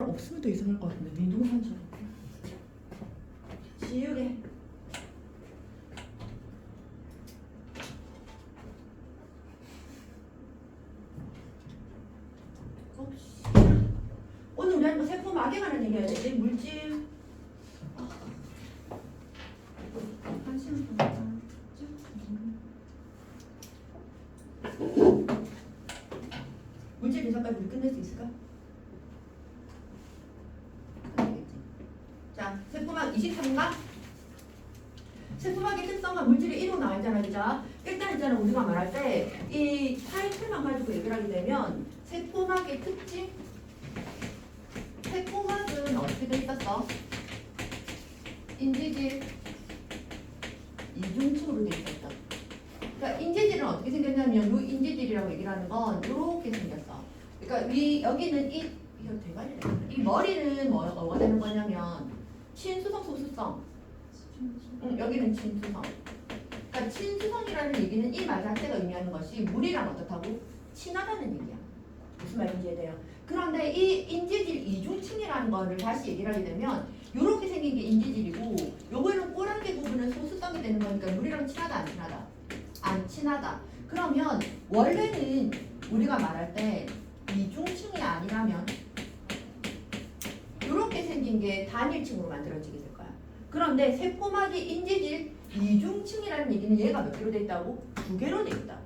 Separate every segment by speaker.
Speaker 1: 없으면 더 이상할 것 같은데 민둥산처럼 지우개 오늘 우리 하는 거 세포 막에 관한 얘기해야 돼. 내 물질 한시간 동안 물질 분석까지 우리 끝낼 수 있을까? 자, 세포막 23막 세포막의 특성과 물질의 이동 나와 있잖아, 그죠? 일단 있잖아, 우리가 말할 때 이 타이틀만 가지고 얘기를 하게 되면 세포막의 특징 세포막은 어떻게 돼 있었어? 인지질 이중층으로 돼 있었다. 그러니까 인지질은 어떻게 생겼냐면 요 인지질이라고 얘기를 하는 건 이렇게 생겼어. 그러니까 여기는 이거 대가리네. 이 머리는 뭐가 되는 거냐면 친수성, 소수성. 여기는 친수성. 그러니까 친수성이라는 얘기는 이 말 자체가 의미하는 것이 물이랑 어떻다고? 친하다는 얘기야. 무슨 말인지 이해돼요? 그런데 이 인지질 이중층이라는 거를 다시 얘기를 하게 되면 이렇게 생긴 게 인지질이고 요거는 꼬랑지 부분은 소수성이 되는 거니까 물이랑 친하다 안 친하다? 안 친하다. 그러면 원래는 우리가 말할 때 이중층이 아니라면 이렇게 생긴 게 단일층으로 만들어지게 될 거야. 그런데 세포막이 인지질 이중층이라는 얘기는 얘가 몇 개로 돼 있다고? 2개로 돼 있다.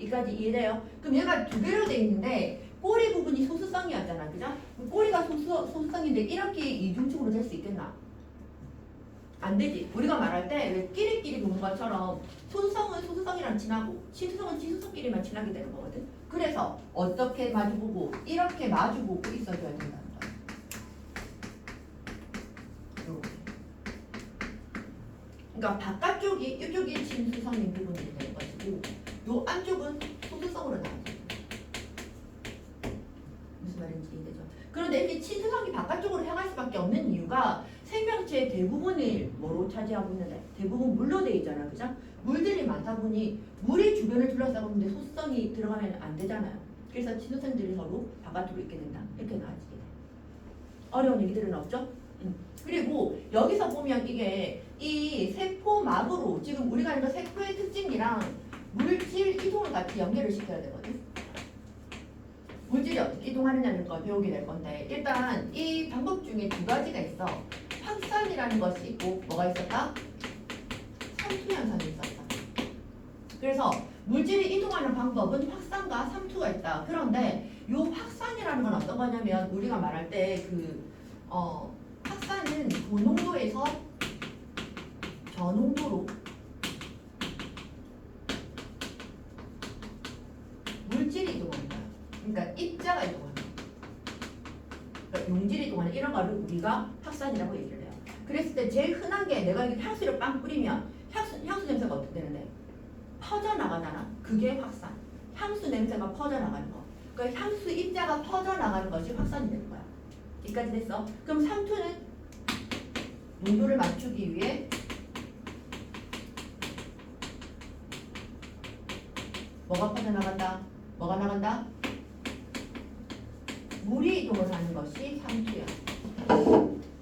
Speaker 1: 이까지 이해돼요? 그럼 얘가 2개로 돼 있는데 꼬리 부분이 소수성이었잖아, 그죠? 꼬리가 소수성인데 이렇게 이중층으로 될 수 있겠나? 안 되지. 우리가 말할 때 왜 끼리끼리 보는 것처럼 소수성은 소수성이랑 친하고 친수성은 친수성끼리만 친하게 되는 거거든. 그래서 어떻게 마주보고 이렇게 마주보고 있어줘야 된다는 거야. 이렇게. 그러니까 바깥쪽이 이쪽이 친수성인 부분이 되는 것이고 요 안쪽은 소수성으로 나와요. 무슨 말인지 이해되죠? 그런데 이렇게 친수성이 바깥쪽으로 향할 수밖에 없는 이유가 생명체의 대부분을 뭐로 차지하고 있는데 대부분 물로 돼 있잖아, 그죠? 물들이 많다 보니 물이 주변을 둘러싸고 있는데 소수성이 들어가면 안 되잖아요. 그래서 친수성들이 서로 바깥으로 있게 된다. 이렇게 나와지게 돼. 어려운 얘기들은 없죠? 그리고 여기서 보면 이게 이 세포막으로 지금 우리가 하는 거 세포의 특징이랑 물질 이동을 같이 연결을 시켜야 되거든. 물질이 어떻게 이동하느냐는 걸 배우게 될 건데 일단 이 방법 중에 2가지가 있어. 확산이라는 것이 있고 뭐가 있었다? 삼투 현상이 있었다. 그래서 물질이 이동하는 방법은 확산과 삼투가 있다. 그런데 이 확산이라는 건 어떤 거냐면 우리가 말할 때 확산은 고농도에서 저농도로 물질이 이동하는 거야. 그러니까 입자가 이동하는 거야. 그러니까 용질이 이동하는 이런 거를 우리가 확산이라고 얘기를 해요. 그랬을 때 제일 흔한 게 내가 이렇게 향수를 빵 뿌리면 향수 냄새가 어떻게 되는데? 퍼져나가잖아. 그게 확산. 향수 냄새가 퍼져나가는 거. 그러니까 향수 입자가 퍼져나가는 것이 확산이 되는 거야. 여기까지 됐어? 그럼 삼투는 농도를 맞추기 위해 뭐가 퍼져나간다? 뭐가 나간다? 물이 이동을 하는 것이 삼투야.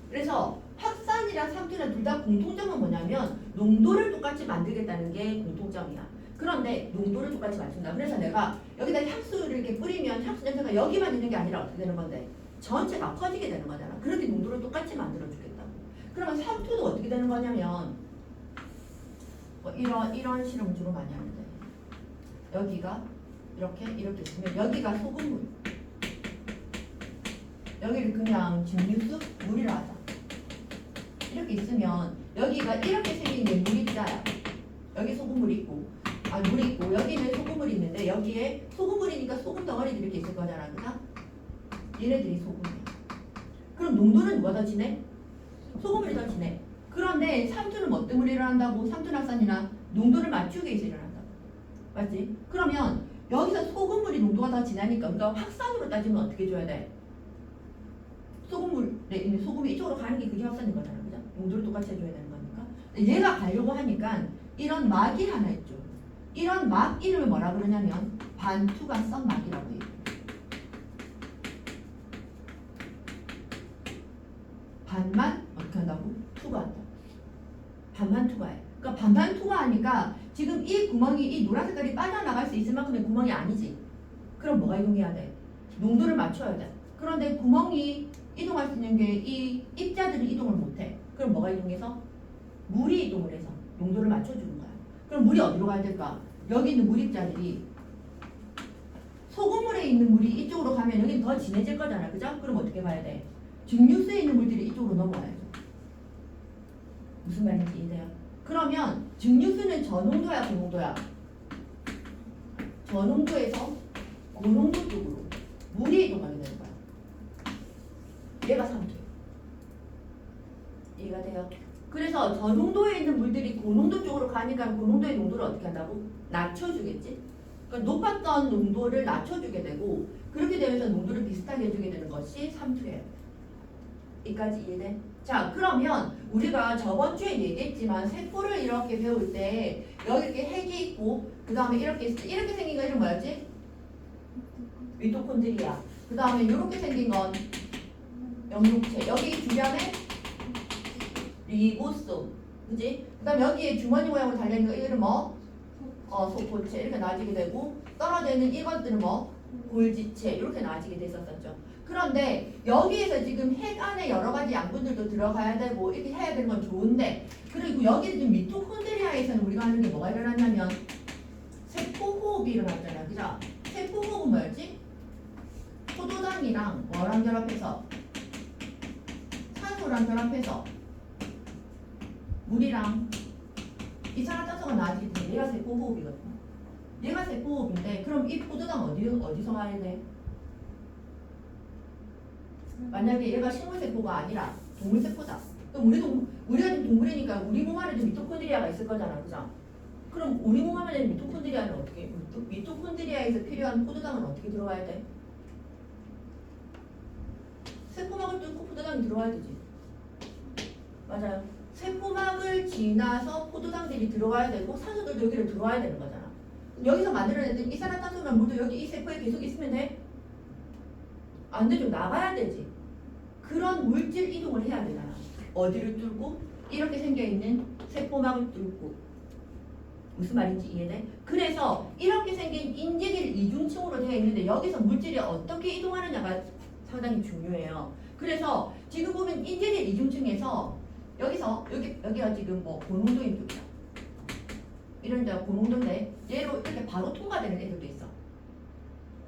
Speaker 1: 그래서 확산이랑 삼투는 둘 다 공통점은 뭐냐면 농도를 똑같이 만들겠다는 게 공통점이야. 그런데 농도를 똑같이 맞춘다. 그래서 내가 여기다 향수를 이렇게 뿌리면 향수 냄새가 여기만 있는 게 아니라 어떻게 되는 건데? 전체가 퍼지게 되는 거잖아. 그렇게 농도를 똑같이 만들어주겠다고. 그러면 삼투도 어떻게 되는 거냐면 뭐 이런 실험을 주로 많이 하는데 여기가 이렇게 있으면 여기가 소금물 여기를 그냥 증류수 물이라 하자. 이렇게 있으면 여기가 이렇게 생긴 게 물입자야. 여기 소금물이 있고 물이 있고 여기는 소금물이 있는데 여기에 소금물이니까 소금 덩어리들이 이렇게 있을 거잖아, 그죠? 얘네들이 소금이야. 그럼 농도는 누가 더 진해? 소금물이 더 진해. 그런데 삼투는 뭐 때문에 일어난다고? 삼투 낙산이나 농도를 맞추기 위해서 일어난다고. 맞지? 그러면 여기서 소금물이 농도가 더 진하니까 우리가 확산으로 따지면 어떻게 줘야 돼? 소금물에 있는 소금이 이쪽으로 가는 게 그게 확산인 거잖아, 그죠? 농도를 똑같이 해줘야 되는 거니까. 얘가 가려고 하니까 이런 막이 하나 있죠. 이런 막 이름을 뭐라 그러냐면 반투관성 막이라고 해요. 반만 어떻게 한다고? 투과한다. 반만 투과해. 그러니까 반만 투과하니까 지금 이 구멍이 이 노란 색깔이 빠져나갈 수 있을 만큼의 구멍이 아니지. 그럼 뭐가 이동해야 돼? 농도를 맞춰야 돼. 그런데 구멍이 이동할 수 있는 게 이 입자들이 이동을 못해. 그럼 뭐가 이동해서? 물이 이동을 해서 농도를 맞춰주는 거야. 그럼 물이 어디로 가야 될까? 여기 있는 물 입자들이 소금물에 있는 물이 이쪽으로 가면 여기는 더 진해질 거잖아. 그죠? 그럼 어떻게 봐야 돼? 증류수에 있는 물들이 이쪽으로 넘어와야죠. 무슨 말인지 이해돼요? 그러면 증류수는 저농도야 고농도야? 저농도에서 고농도 쪽으로 물이 이동하게 되는 거야. 얘가 산소예요. 이해가 돼요? 그래서 저농도에 있는 물들이 고농도 쪽으로 가니까 고농도의 농도를 어떻게 한다고? 낮춰주겠지? 그러니까 높았던 농도를 낮춰주게 되고 그렇게 되면서 농도를 비슷하게 해주게 되는 것이 삼투예요. 여기까지 이해돼? 자, 그러면 우리가 저번 주에 얘기했지만 세포를 이렇게 배울 때 여기 이렇게 핵이 있고 그 다음에 이렇게 생긴 거 이름 뭐였지? 미토콘드리아. 그 다음에 이렇게 생긴 건 영육체. 여기 주변에 리보솜. 그지? 그 다음에 여기에 주머니 모양으로 달려있는 거 이름 뭐? 소포체. 이렇게 나눠지게 되고 떨어져 있는 이것들은 뭐? 골지체. 이렇게 나눠지게 됐었죠. 그런데 여기에서 지금 핵 안에 여러 가지 양분들도 들어가야 되고 이렇게 해야 되는 건 좋은데 그리고 여기 지금 미토콘드리아에서는 우리가 하는 게 뭐가 일어났냐면 세포호흡이 일어났잖아요. 그죠? 세포호흡은 뭐였지? 포도당이랑 뭐랑 결합해서 산소랑 결합해서 물이랑 이산화탄소가 나와지게 되면 얘가 세포호흡이거든요. 얘가 세포호흡인데 그럼 이 포도당 어디서 와야 돼? 만약에 얘가 식물세포가 아니라 동물세포다. 그럼 우리가 지금 동물이니까 우리 몸 안에도 미토콘드리아가 있을 거잖아. 그죠? 그럼 우리 몸 안에 미토콘드리아는 어떻게, 미토콘드리아에서 필요한 포도당은 어떻게 들어가야 돼? 세포막을 뚫고 포도당이 들어와야 되지. 맞아요. 세포막을 지나서 포도당들이 들어와야 되고 산소들도 여기를 들어와야 되는 거잖아. 여기서 만들어냈던 이산화탄소나 물도 여기 이 세포에 계속 있으면 돼? 안 되죠. 나가야 되지. 그런 물질 이동을 해야 되잖아. 어디를 뚫고? 이렇게 생겨있는 세포막을 뚫고. 무슨 말인지 이해돼? 그래서 이렇게 생긴 인지질 이중층으로 되어 있는데 여기서 물질이 어떻게 이동하느냐가 상당히 중요해요. 그래서 지금 보면 인지질 이중층에서 여기가 지금 뭐 고농도인 쪽이야. 이런 데가 고농도인데 얘로 이렇게 바로 통과되는 애들도 있어.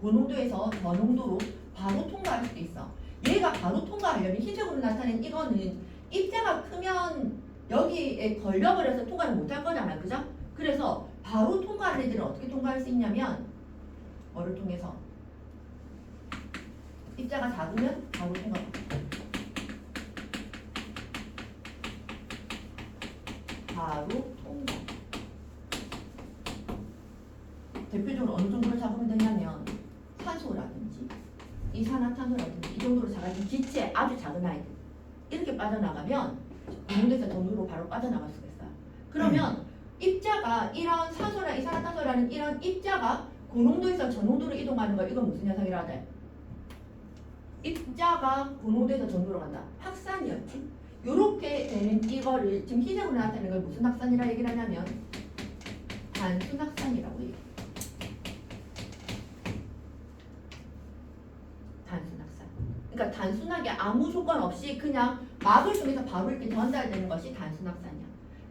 Speaker 1: 고농도에서 저농도로 바로 통과할 수도 있어. 얘가 바로 통과하려면 흰색으로 나타낸 이거는 입자가 크면 여기에 걸려버려서 통과를 못할 거잖아. 그죠? 그래서 바로 통과하는 애들은 어떻게 통과할 수 있냐면 뭐를 통해서? 입자가 작으면 바로 통과. 바로 통과. 대표적으로 어느 정도로 잡으면 되냐면 산소라든지 이산화탄소라든지 이 정도로 작아진 기체 아주 작은 아이들 이렇게 빠져나가면 고농도에서 저농도로 바로 빠져나갈 수가 있어요. 그러면 입자가 이런 산소나 이산화탄소라는 이런 입자가 고농도에서 저농도로 이동하는 거 이건 무슨 현상이라 돼? 입자가 고농도에서 저농도로 간다. 확산이었지. 요렇게 되는 이거를 지금 흰색으로 나타내는 걸 무슨 확산이라 얘기를 하냐면 단순 확산이라고 얘기해요. 단순 확산. 그러니까 단순하게 아무 조건 없이 그냥 막을 통해서 바로 이렇게 전달되는 것이 단순 확산이야.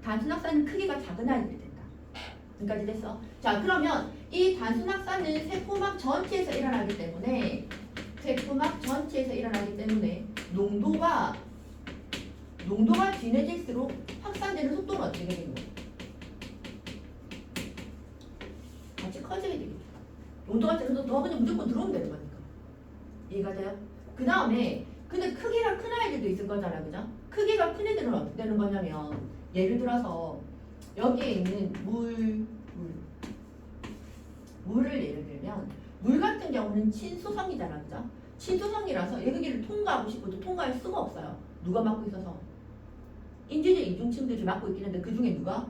Speaker 1: 단순 확산은 크기가 작은 아이들이 된다. 여기까지 됐어? 자, 그러면 이 단순 확산은 세포막 전체에서 일어나기 때문에 농도가 진해질수록 확산되는 속도는 어떻게 되는 거야? 같이 커지게 되겠죠. 농도가 진해서 더 그냥 무조건 들어오면 되는 거니까. 이해가 돼요? 그 다음에 근데 크기가 큰 아이들도 있을 거잖아. 그죠? 크기가 큰 애들은 어떻게 되는 거냐면 예를 들어서 여기에 있는 물을 예를 들면 물 같은 경우는 친수성이잖아. 그죠? 친수성이라서 여기를 통과하고 싶어도 통과할 수가 없어요. 누가 막고 있어서? 인지질 이중층들이 막고 있긴 한데 그 중에 누가?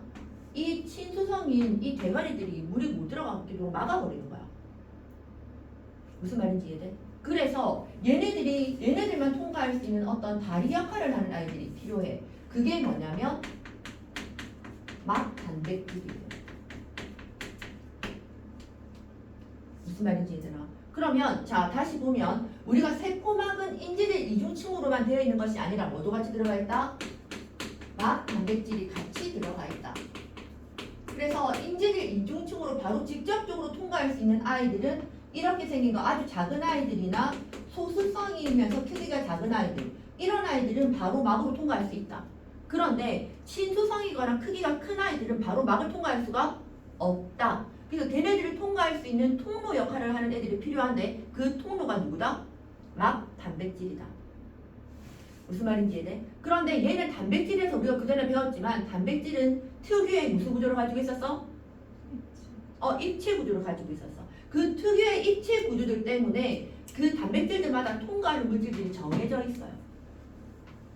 Speaker 1: 이 친수성인 이 대가리들이 물이 못 들어가도록 막아버리는 거야. 무슨 말인지 이해돼? 그래서 얘네들만 통과할 수 있는 어떤 다리 역할을 하는 아이들이 필요해. 그게 뭐냐면 막 단백질이에요. 무슨 말인지 얘들아. 그러면 자 다시 보면 우리가 세포막은 인지질 이중층으로만 되어 있는 것이 아니라 뭐도 같이 들어가 있다? 막 단백질이 같이 들어가 있다. 그래서 인지질 이중층으로 바로 직접적으로 통과할 수 있는 아이들은 이렇게 생긴 거 아주 작은 아이들이나 소수성이면서 크기가 작은 아이들, 이런 아이들은 바로 막으로 통과할 수 있다. 그런데 친수성이거나 크기가 큰 아이들은 바로 막을 통과할 수가 없다. 그래서 걔네들을 통과할 수 있는 통로 역할을 하는 애들이 필요한데 그 통로가 누구다? 막 단백질이다. 무슨 말인지 이해돼? 그런데 얘는 단백질에서 우리가 그전에 배웠지만 단백질은 특유의 무슨 구조를 가지고 있었어? 입체 구조를 가지고 있었어. 그 특유의 입체 구조들 때문에 그 단백질들마다 통과하는 물질들이 정해져 있어요.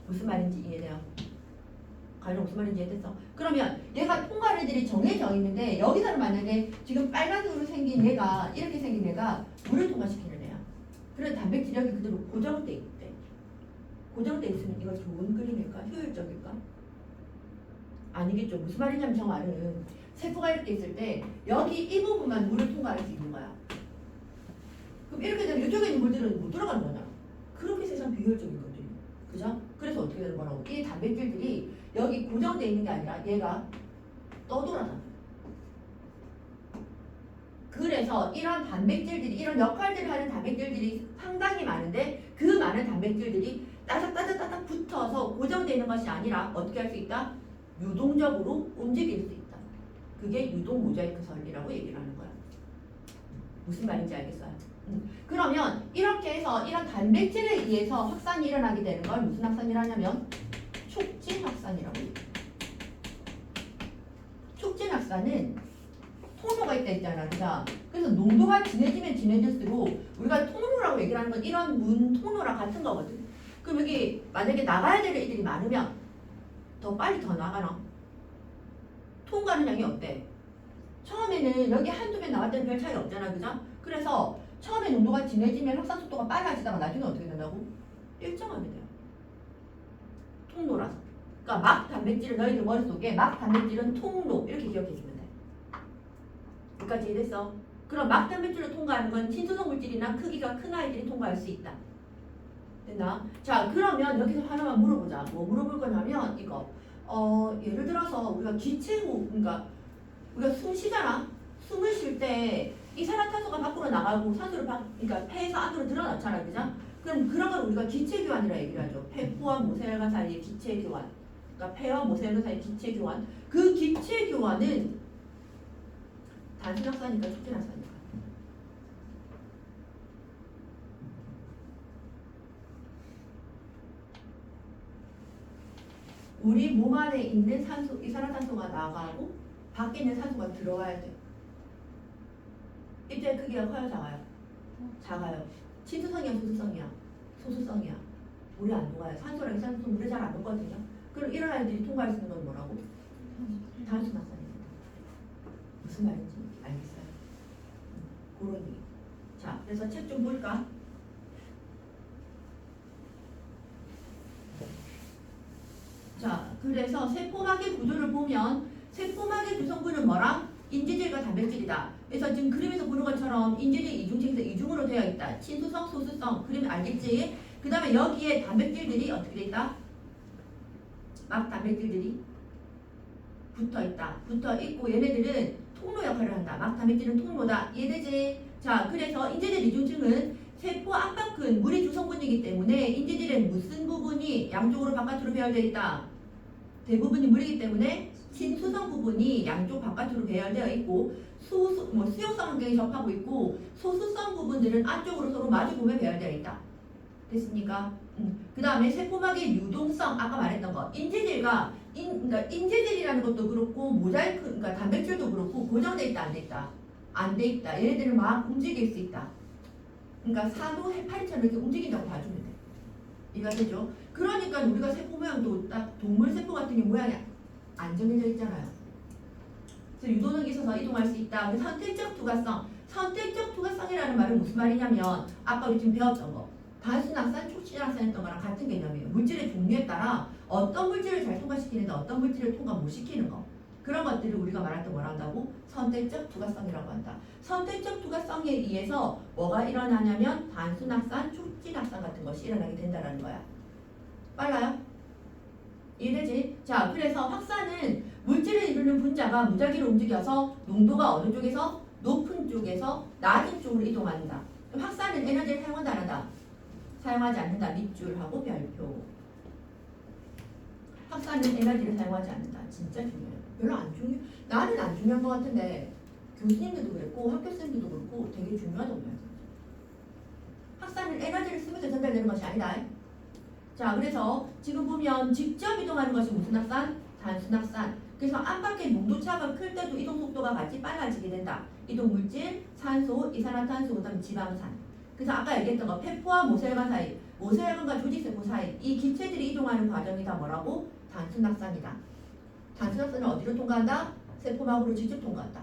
Speaker 1: 무슨 말인지 이해돼요? 가령 무슨 말인지 이해됐어? 그러면 얘가 통과하는 애들이 정해져 있는데 여기서는 만약에 지금 빨간색으로 생긴 얘가 이렇게 생긴 애가 물을 통과시키는 애야. 그래서 단백질이 여기 그대로 고정돼 있대. 고정돼 있으면 이거 좋은 그림일까? 효율적일까? 아니겠죠. 무슨 말이냐면 저 말은 세포가 이렇게 있을 때 여기 이 부분만 물을 통과할 수 있는 거야. 그럼 이렇게 되면 이쪽에 있는 물들은 못 들어가는 거잖아. 그렇게 세상 비효율적인 것들이. 그죠? 그래서 어떻게 되는 거라고? 이 단백질들이 여기 고정돼 있는 게 아니라 얘가 떠돌아다녀. 그래서 이런 단백질들이 이런 역할들을 하는 단백질들이 상당히 많은데 그 많은 단백질들이 따닥따닥따닥 붙어서 고정되어 있는 것이 아니라 어떻게 할 수 있다? 유동적으로 움직일 수 있다. 그게 유동 모자이크 설이라고 얘기를 하는 거야. 무슨 말인지 알겠어요? 그러면 이렇게 해서 이런 단백질에 의해서 확산이 일어나게 되는 걸 무슨 확산이라냐면 촉진 확산이라고 해요. 촉진 확산은 통로가 있다 했잖아. 그죠? 그래서 농도가 진해지면 진해질수록 우리가 통로라고 얘기를 하는 건 이런 문 통로랑 같은 거거든. 그럼 여기 만약에 나가야 될 애들이 많으면 더 빨리 더 나가나? 통과하는 양이 어때? 처음에는 여기 한두 배 나갈 때는 별 차이 없잖아. 그죠? 그래서 처음에 농도가 진해지면 확산 속도가 빨라지다가 나중에 어떻게 된다고? 일정하게 돼요. 통로라서. 그러니까 막 단백질은 너희들 머릿속에 막 단백질은 통로 이렇게 기억해 주면 돼. 여기까지 이해됐어? 그럼 막 단백질을 통과하는 건 친수성 물질이나 크기가 큰 아이들이 통과할 수 있다. 됐나? 자, 그러면 여기서 하나만 물어보자. 뭐 물어볼 거냐면 이거 예를 들어서 우리가 기체호흡, 그러니까 우리가 숨 쉬잖아. 숨을 쉴 때 이산화탄소가 밖으로 나가고 산소를 그러니까 폐에서 안으로 들어넣잖아, 그죠? 그럼 그런 걸 우리가 기체교환이라 얘기를 하죠. 폐포와 모세혈관 사이의 기체교환. 그러니까 폐와 모세혈관 사이의 기체교환. 그 기체교환은 단순 확산이니까 촉진 확산이니까. 우리 몸 안에 있는 산소, 이산화탄소가 나가고 밖에 있는 산소가 들어와야 돼. 입자의 크기가 커요, 작아요? 작아요. 친수성이야, 소수성이야? 소수성이야. 물이 안 녹아요. 산소랑 이산화탄소 물에 잘 안 녹거든요. 그럼 이런 아이들이 통과할 수 있는 건 뭐라고? 단순 확산입니다. 무슨 말인지 알겠어요? 그런 얘기. 자, 그래서 책 좀 볼까? 자, 그래서 세포막의 구조를 보면 세포막의 구성분은 뭐랑? 인지질과 단백질이다. 그래서 지금 그림에서 보는 것처럼 인지질 이중층에서 이중으로 되어 있다. 친수성, 소수성. 그림 알겠지? 그 다음에 여기에 단백질들이 어떻게 돼 있다? 막 단백질들이 붙어 있다. 붙어 있고 얘네들은 통로 역할을 한다. 막 단백질은 통로다. 이해되지? 자, 그래서 인지질 이중층은 세포 안팎은 물이 주성분이기 때문에 인지질의 무슨 부분이 양쪽으로 바깥으로 배열되어 있다? 대부분이 물이기 때문에 친수성 부분이 양쪽 바깥으로 배열되어 있고 수용성 환경에 접하고 있고 소수성 부분들은 안쪽으로 서로 마주보며 배열되어 있다. 됐습니까? 그 다음에 세포막의 유동성 아까 말했던 거 인지질과 그러니까 인지질이라는 것도 그렇고 모자이크 그러니까 단백질도 그렇고 고정돼 있다 안 돼 있다? 안 돼 있다. 얘네들은 막 움직일 수 있다. 그러니까 산후 해파리처럼 이렇게 움직인다고 봐주면 돼. 이해가 되죠? 그러니까 우리가 세포 모양도 딱 동물 세포 같은 게 모양이 안 정해져 있잖아요. 그래서 유도능이 있어서 이동할 수 있다. 선택적 두각성. 선택적 투과성이라는 말은 무슨 말이냐면 아까 우리 지금 배웠던 거 단순학산, 촉진학산 했던 거랑 같은 개념이에요. 물질의 종류에 따라 어떤 물질을 잘 통과시키는데 어떤 물질을 통과 못 시키는 거. 그런 것들을 우리가 말할 때 뭐라 한다고? 선택적 투과성이라고 한다. 선택적 투과성에 의해서 뭐가 일어나냐면 단순학산, 촉진학산 같은 것이 일어나게 된다는 거야. 빨라요? 이해되지? 자, 그래서 확산은 물질을 이루는 분자가 무작위로 움직여서 농도가 어느 쪽에서? 높은 쪽에서 낮은 쪽으로 이동한다. 그럼 확산은 에너지를 사용한다 안 한다? 사용하지 않는다. 밑줄 하고 별표. 확산은 에너지를 사용하지 않는다. 진짜 중요해요. 별로 안 중요. 나는 안 중요한 것 같은데 교수님들도 그랬고 학교 선생님들도 그렇고 되게 중요하다고 해요. 확산은 에너지를 쓰면서 전달되는 것이 아니다. 자, 그래서 지금 보면 직접 이동하는 것이 무슨 확산? 단순 확산. 그래서 안팎의 농도차가 클 때도 이동 속도가 같이 빨라지게 된다. 이동 물질, 산소, 이산화탄소, 그다음 지방산. 그래서 아까 얘기했던 거 페포와 모세혈관 사이, 모세혈관과 조직세포 사이 이 기체들이 이동하는 과정이 다 뭐라고? 단순 확산이다. 단순 확산은 어디로 통과한다? 세포막으로 직접 통과한다.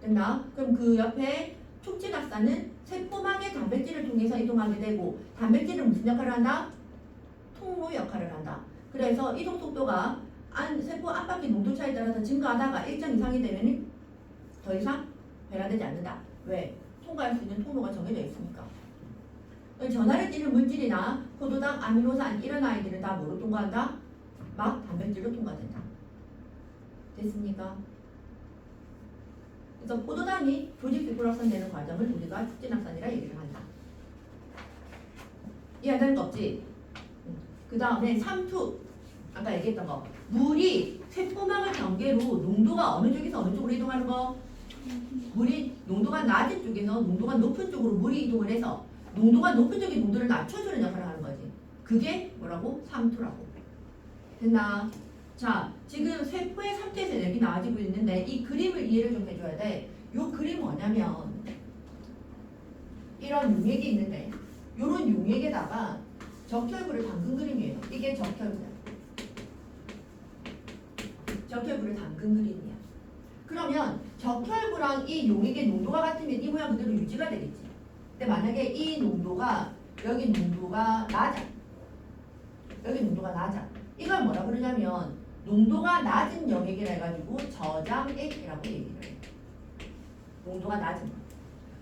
Speaker 1: 됐나? 그럼 그 옆에 촉진 확산은 세포막의 단백질을 통해서 이동하게 되고 단백질은 무슨 역할을 한다? 통로 역할을 한다. 그래서 이동 속도가 세포 안팎의 농도차에 따라서 증가하다가 일정 이상이 되면 더 이상 변화되지 않는다. 왜? 통과할 수 있는 통로가 정해져 있으니까. 전하를 띠는 물질이나 포도당, 아미노산 이런 아이들은 다 뭐로 통과한다? 막 단백질로 통과된다. 됐습니까? 그래서 포도당이 조직세포로 확산되는 과정을 우리가 촉진확산이라 얘기를 한다. 이해한다는 거 없지? 그 다음에 삼투 아까 얘기했던 거 물이 세포막을 경계로 농도가 어느 쪽에서 어느 쪽으로 이동하는 거? 물이 농도가 낮은 쪽에서 농도가 높은 쪽으로 물이 이동을 해서 농도가 높은 쪽의 농도를 낮춰주는 역할을 하는 거지. 그게 뭐라고? 삼투라고. 됐나? 자, 지금 세포의 3대에서 랩이 나와지고 있는데 이 그림을 이해를 좀 해줘야 돼. 요 그림 뭐냐면 이런 용액이 있는데 요런 용액에다가 적혈구를 담근 그림이에요. 이게 적혈구야. 적혈구를 담근 그림이야. 그러면 적혈구랑 이 용액의 농도가 같으면 이 모양 그대로 유지가 되겠지. 근데 만약에 이 농도가 여기 농도가 낮아. 여기 농도가 낮아. 이걸 뭐라 그러냐면 농도가 낮은 용액이라 해가지고 저장액이라고 얘기를 해. 농도가 낮은 거.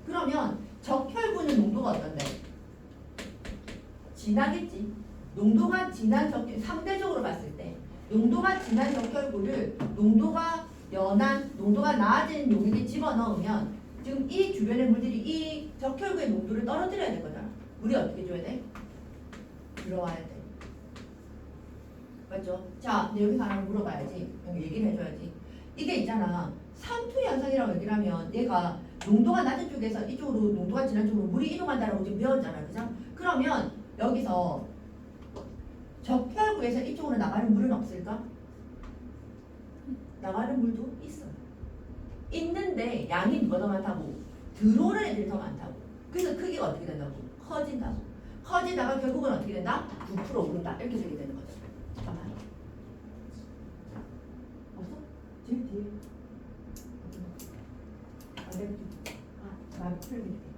Speaker 1: 그러면 적혈구는 농도가 어떤데? 진하겠지. 농도가 진한 적혈, 상대적으로 봤을 때 농도가 진한 적혈구를 농도가 연한, 농도가 낮은 용액에 집어넣으면 지금 이 주변의 물들이 이 적혈구의 농도를 떨어뜨려야 되거든. 물이 어떻게 줘야 돼? 들어와야 돼. 맞죠? 자, 근데 여기서 하나 물어봐야지. 여기 얘기를 해줘야지. 이게 있잖아. 삼투 현상이라고 얘기를 하면 얘가 농도가 낮은 쪽에서 이쪽으로 농도가 진한 쪽으로 물이 이동한다라고 지금 배웠잖아. 그죠? 그러면 여기서 적혈구에서 이쪽으로 나가는 물은 없을까? 나가는 물도 있어. 있는데 양이 누가 더 많다고? 들어오는 애들이 더 많다고. 그래서 크기가 어떻게 된다고? 커진다고. 커지다가 결국은 어떻게 된다? 9% 오른다. 이렇게 되게 되는 거죠. 잠깐만. 없어? 뒤에 뒤에. 말 풀게.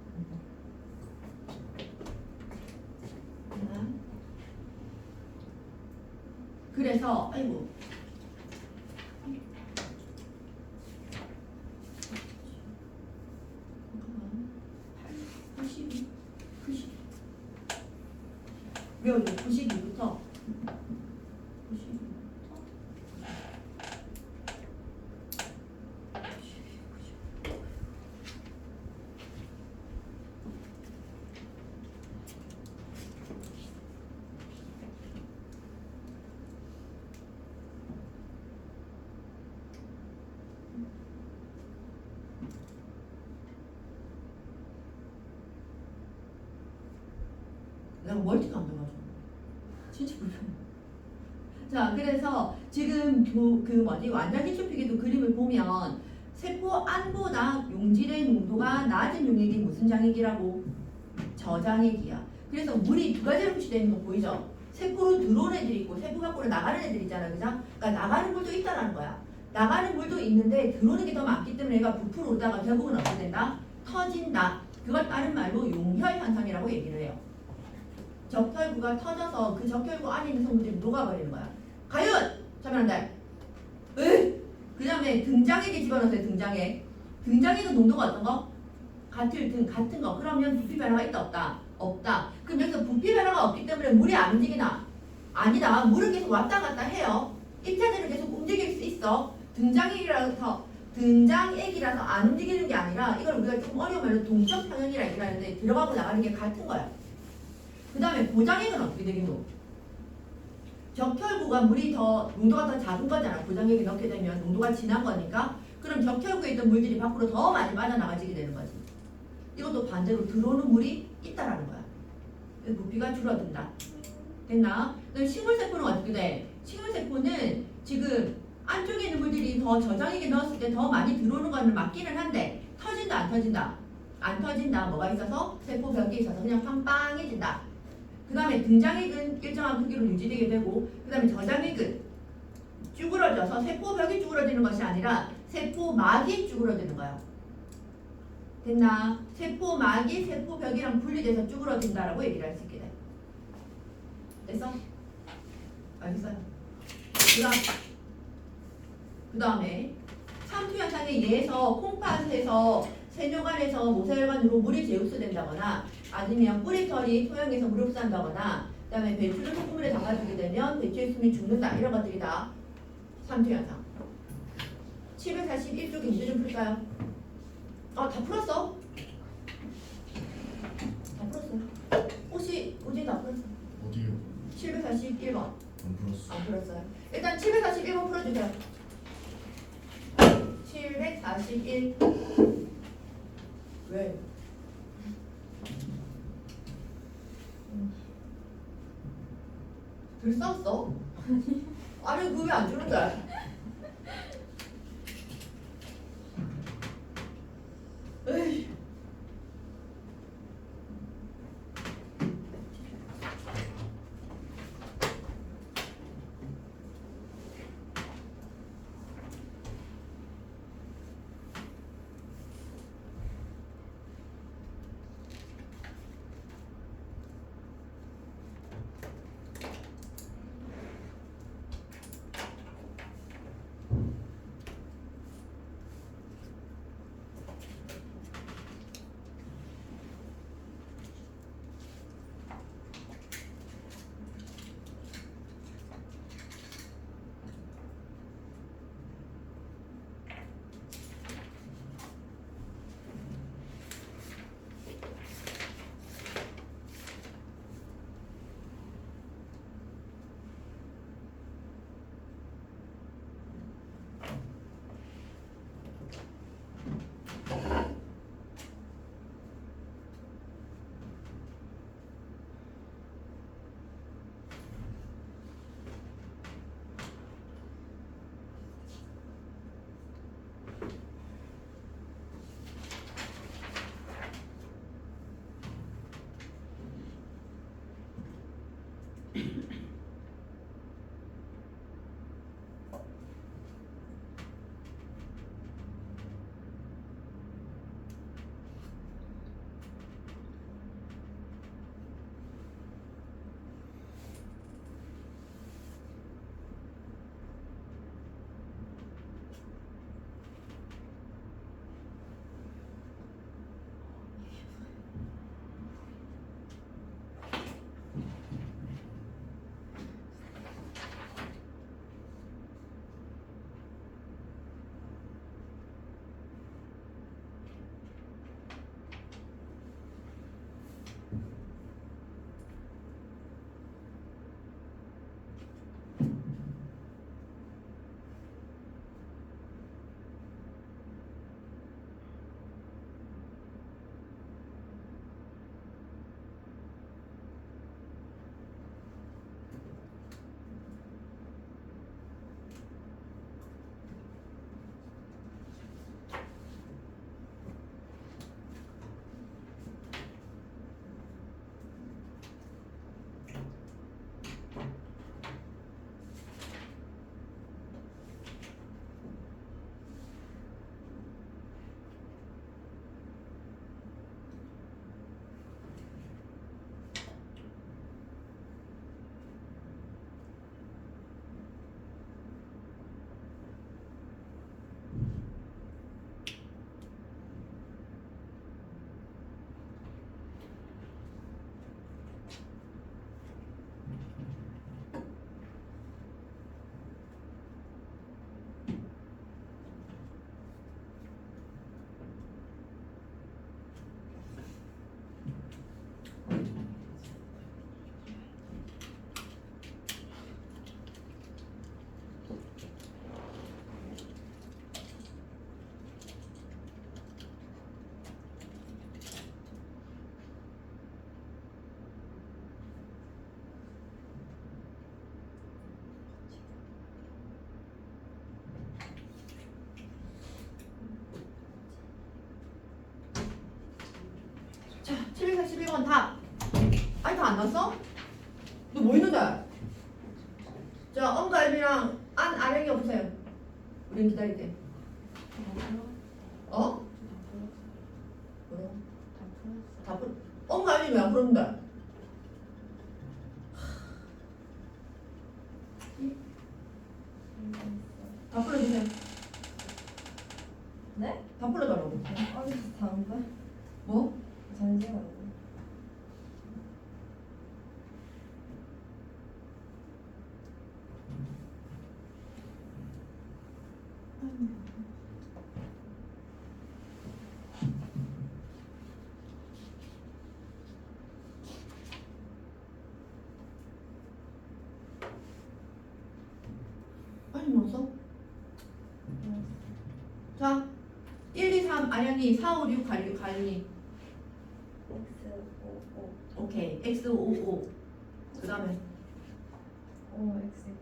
Speaker 1: 그래서 아이고. 외워줘. 92부터 92. 내가 멀티가 안 돼가지고 진짜 불편해. 자, 그래서 지금 그 완자기초피기도 그림을 보면 세포 안보다 용질의 농도가 낮은 용액이 무슨 장액이라고? 저장액이야. 그래서 물이 두 가지로 표시되어 있는 거 보이죠? 세포로 들어오는 애들이 있고 세포 밖으로 나가는 애들이 있잖아. 그죠? 그러니까 나가는 물도 있다라는 거야. 나가는 물도 있는데 들어오는 게 더 많기 때문에 얘가 부풀어 오르다가 결국은 어떻게 된다? 터진다. 그걸 다른 말로 용혈 현상이라고 얘기를 해요. 적혈구가 터져서 그 적혈구 안에 있는 성분들이 녹아버리는 거야. 과연 자면 안 돼. 그 다음에 등장액에 집어넣으세요. 등장액. 등장액은 농도가 어떤 거? 같은 거. 그러면 부피 변화가 있다 없다? 없다. 그럼 여기서 부피 변화가 없기 때문에 물이 안 움직이나? 아니다. 물은 계속 왔다 갔다 해요. 입자들은 계속 움직일 수 있어. 등장액이라서 안 움직이는 게 아니라 이걸 우리가 좀 어려운 말로 동적 평형이라 얘기를 하는데 들어가고 나가는 게 같은 거야. 그 다음에 고장액은 어떻게 되겠노? 적혈구가 물이 더 농도가 더 작은 거잖아. 고장액에 넣게 되면 농도가 진한 거니까. 그럼 적혈구에 있던 물들이 밖으로 더 많이 빠져나가지게 되는 거지. 이것도 반대로 들어오는 물이 있다라는 거야. 부피가 줄어든다. 됐나? 그럼 식물세포는 어떻게 돼? 식물세포는 지금 안쪽에 있는 물들이 더 저장액에 넣었을 때 더 많이 들어오는 거는 맞기는 한데 터진다 안 터진다? 안 터진다. 뭐가 있어서? 세포벽이 있어서 그냥 팡팡해진다. 그 다음에 등장액은 일정한 크기로 유지되게 되고 그 다음에 저장액은 쭈그러져서 세포벽이 쭈그러지는 것이 아니라 세포막이 쭈그러지는 거야. 됐나? 세포막이 세포벽이랑 분리돼서 쭈그러진다라고 얘기를 할 수 있게 돼. 됐어? 알겠어요? 그 다음에 참투현상에 의해서 콩팥에서 세뇨관에서 모세혈관으로 물이 재흡수된다거나 아니면 뿌리털이 토양에서 물을 흡수한다거나 그 다음에 배추를 소금물에 담아주게 되면 배추의 숨이 죽는다. 이런 것들이 다 참투현상. 741쪽 문제 좀 풀까요? 다 풀었어? 다 풀었어요. 혹시 오진 다 풀었어?
Speaker 2: 어디요?
Speaker 1: 741번
Speaker 2: 안 풀었어.
Speaker 1: 안 풀었어요. 일단 741번 풀어주세요. 741 왜? 글 썼어? 아니 그거 왜 안 주는데? 에이. 11사 11번 답. 아니 다 안 났어? 너 뭐 있는데? 자, 엄갈비랑 안양이 없으세요. 우린 기다릴 때. 어? 뭐라고? 다 풀. 엄갈비 왜안 풀었는데? 다 풀어주세요.
Speaker 2: 네?
Speaker 1: 다 풀어달라고.
Speaker 2: 어디서 다음 거?
Speaker 1: 뭐?
Speaker 2: 잠시만요.
Speaker 1: 아니 넣었어? 자, 1, 2, 3 안양이 4, 5, 6 가윤이.
Speaker 2: X 5
Speaker 1: 오케이. X, 5, 5. 그 다음에
Speaker 2: 5 X X.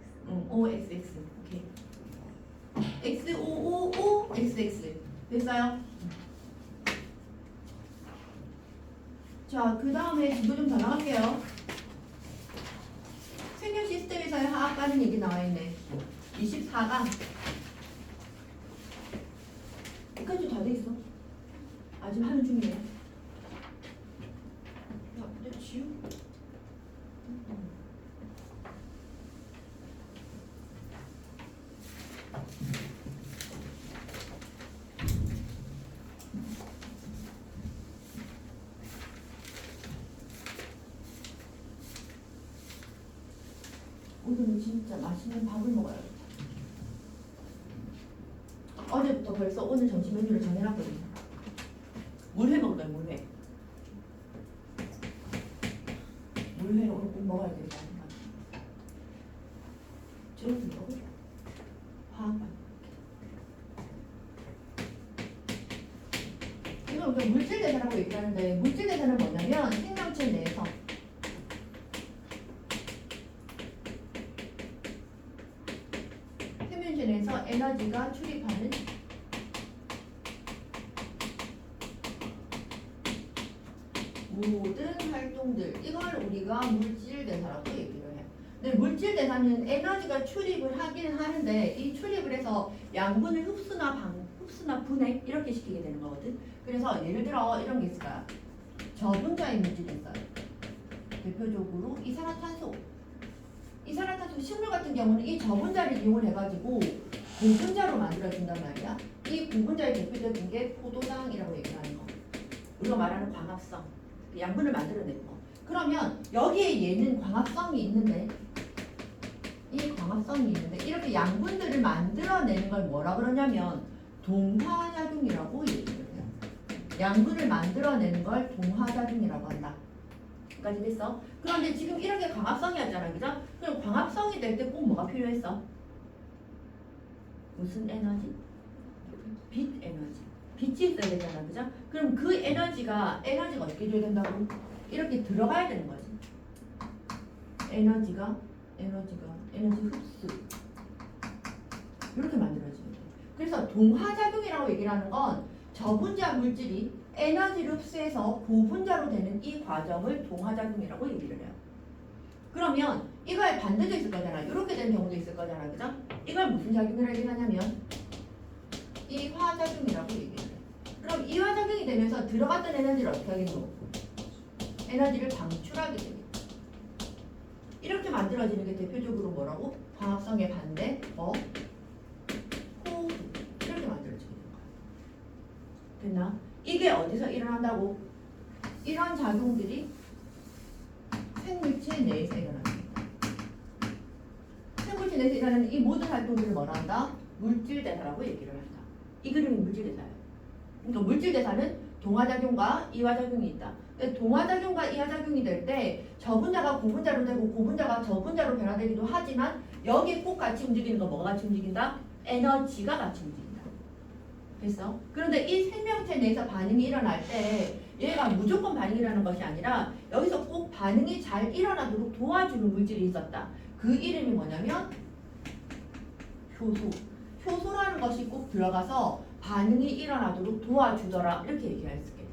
Speaker 1: 5, X, X. 오케이. X, 5, 5, 5, X, X. 됐어요? 자, 그 다음에 지도 좀 더 나갈게요. 생명 시스템에서의 화학가는 얘기 나와 있네. 24강. 여기까지 다 돼 있어. 아직 하는 중이에요. 야, 근데 지우. 오늘은 진짜 맛있는 밥을 먹어야겠다. 어제부터 벌써 오늘 점심 메뉴를 정해놨거든요. 물회 먹을 거야, 물회. 물회 오늘 꼭 먹어야 되겠다. 저것도 먹어. 화학반. 이걸 우리가 물질대사라고 얘기하는데 물질대사는 뭐냐면 생명체 내에서 생명체 내에서 에너지가 출입하는 모든 활동들, 이걸 우리가 물질대사라고 얘기를 해. 근데 물질대사는 에너지가 출입을 하긴 하는데 이 출입을 해서 양분을 흡수나 분해 이렇게 시키게 되는 거거든. 그래서 예를 들어 이런 게 있을까요? 저분자의 물질이 있어요. 대표적으로 이산화탄소. 이산화탄소 식물 같은 경우는 이 저분자를 이용을 해가지고 고분자로 만들어진단 말이야. 이 고분자의 대표적인 게 포도당이라고 얘기하는 거. 우리가 말하는 광합성. 양분을 만들어내는 거. 그러면 여기에 얘는 광합성이 있는데 이 광합성이 있는데 이렇게 양분들을 만들어내는 걸 뭐라 그러냐면 동화작용이라고 얘기를 해요. 양분을 만들어내는 걸 동화작용이라고 한다. 여기까지 됐어? 그런데 지금 이렇게 광합성이었잖아, 그죠? 그럼 광합성이 될 때 꼭 뭐가 필요했어? 무슨 에너지? 빛 에너지. 빛이 있어야 되잖아, 그죠? 그럼 그 에너지가 어떻게 돼야 된다고? 이렇게 들어가야 되는 거지. 에너지 흡수. 이렇게 만들어지는 돼. 그래서 동화작용이라고 얘기를 하는 건 저분자 물질이 에너지를 흡수해서 고분자로 되는 이 과정을 동화작용이라고 얘기를 해요. 그러면 이거에 반대도 있을 거잖아. 이렇게 되는 경우도 있을 거잖아, 그죠? 이걸 무슨 작용이라고 얘기하냐면 이화작용이라고 얘기를 해요. 그럼 이화작용이 되면서 들어갔던 에너지를 어떻게 하겠노? 에너지를 방출하게 되겠죠. 이렇게 만들어지는 게 대표적으로 뭐라고? 광합성의 반대, 호흡. 이렇게 만들어지는 거야. 됐나? 이게 어디서 일어난다고? 이런 작용들이 생물체 내에서 일어납니다. 생물체 내에서 일어나는 이 모든 활동들을 뭐라 한다? 물질대사라고 얘기를 한다. 이 그림이 물질대사예요. 그러니까 물질대사는 동화작용과 이화작용이 있다. 동화작용과 이화작용이 될 때 저분자가 고분자로 되고 고분자가 저분자로 변화되기도 하지만 여기에 꼭 같이 움직이는 거 뭐가 같이 움직인다? 에너지가 같이 움직인다. 됐어? 그런데 이 생명체 내에서 반응이 일어날 때 얘가 무조건 반응이 일어나는 것이 아니라 여기서 꼭 반응이 잘 일어나도록 도와주는 물질이 있었다. 그 이름이 뭐냐면 효소. 효소라는 것이 꼭 들어가서 반응이 일어나도록 도와주더라. 이렇게 얘기할 수 있게 돼.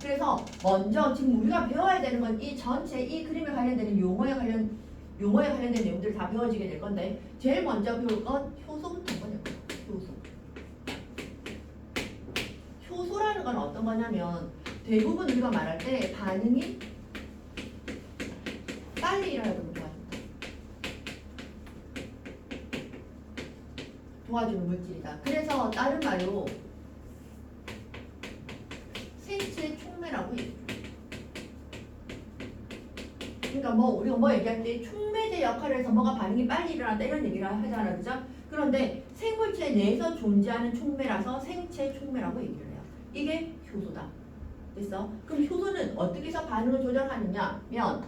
Speaker 1: 그래서 먼저 지금 우리가 배워야 되는 건 이 전체 이 그림에 관련되는 용어에 관련된 내용들을 다 배워지게 될 건데 제일 먼저 배울 건 효소부터 한번 해볼게요. 효소. 효소라는 건 어떤 거냐면 대부분 우리가 말할 때 반응이 빨리 일어나도록 도와주는 물질이다. 그래서 다른 말로 생체 촉매라고 얘기해요. 그러니까 우리가 얘기할 때 촉매제 역할을 해서 뭐가 반응이 빨리 일어난다 이런 얘기를 하잖아, 그죠? 그런데 생물체 내에서 존재하는 촉매라서 생체 촉매라고 얘기를 해요. 이게 효소다. 됐어? 그럼 효소는 어떻게 해서 반응을 조절하느냐면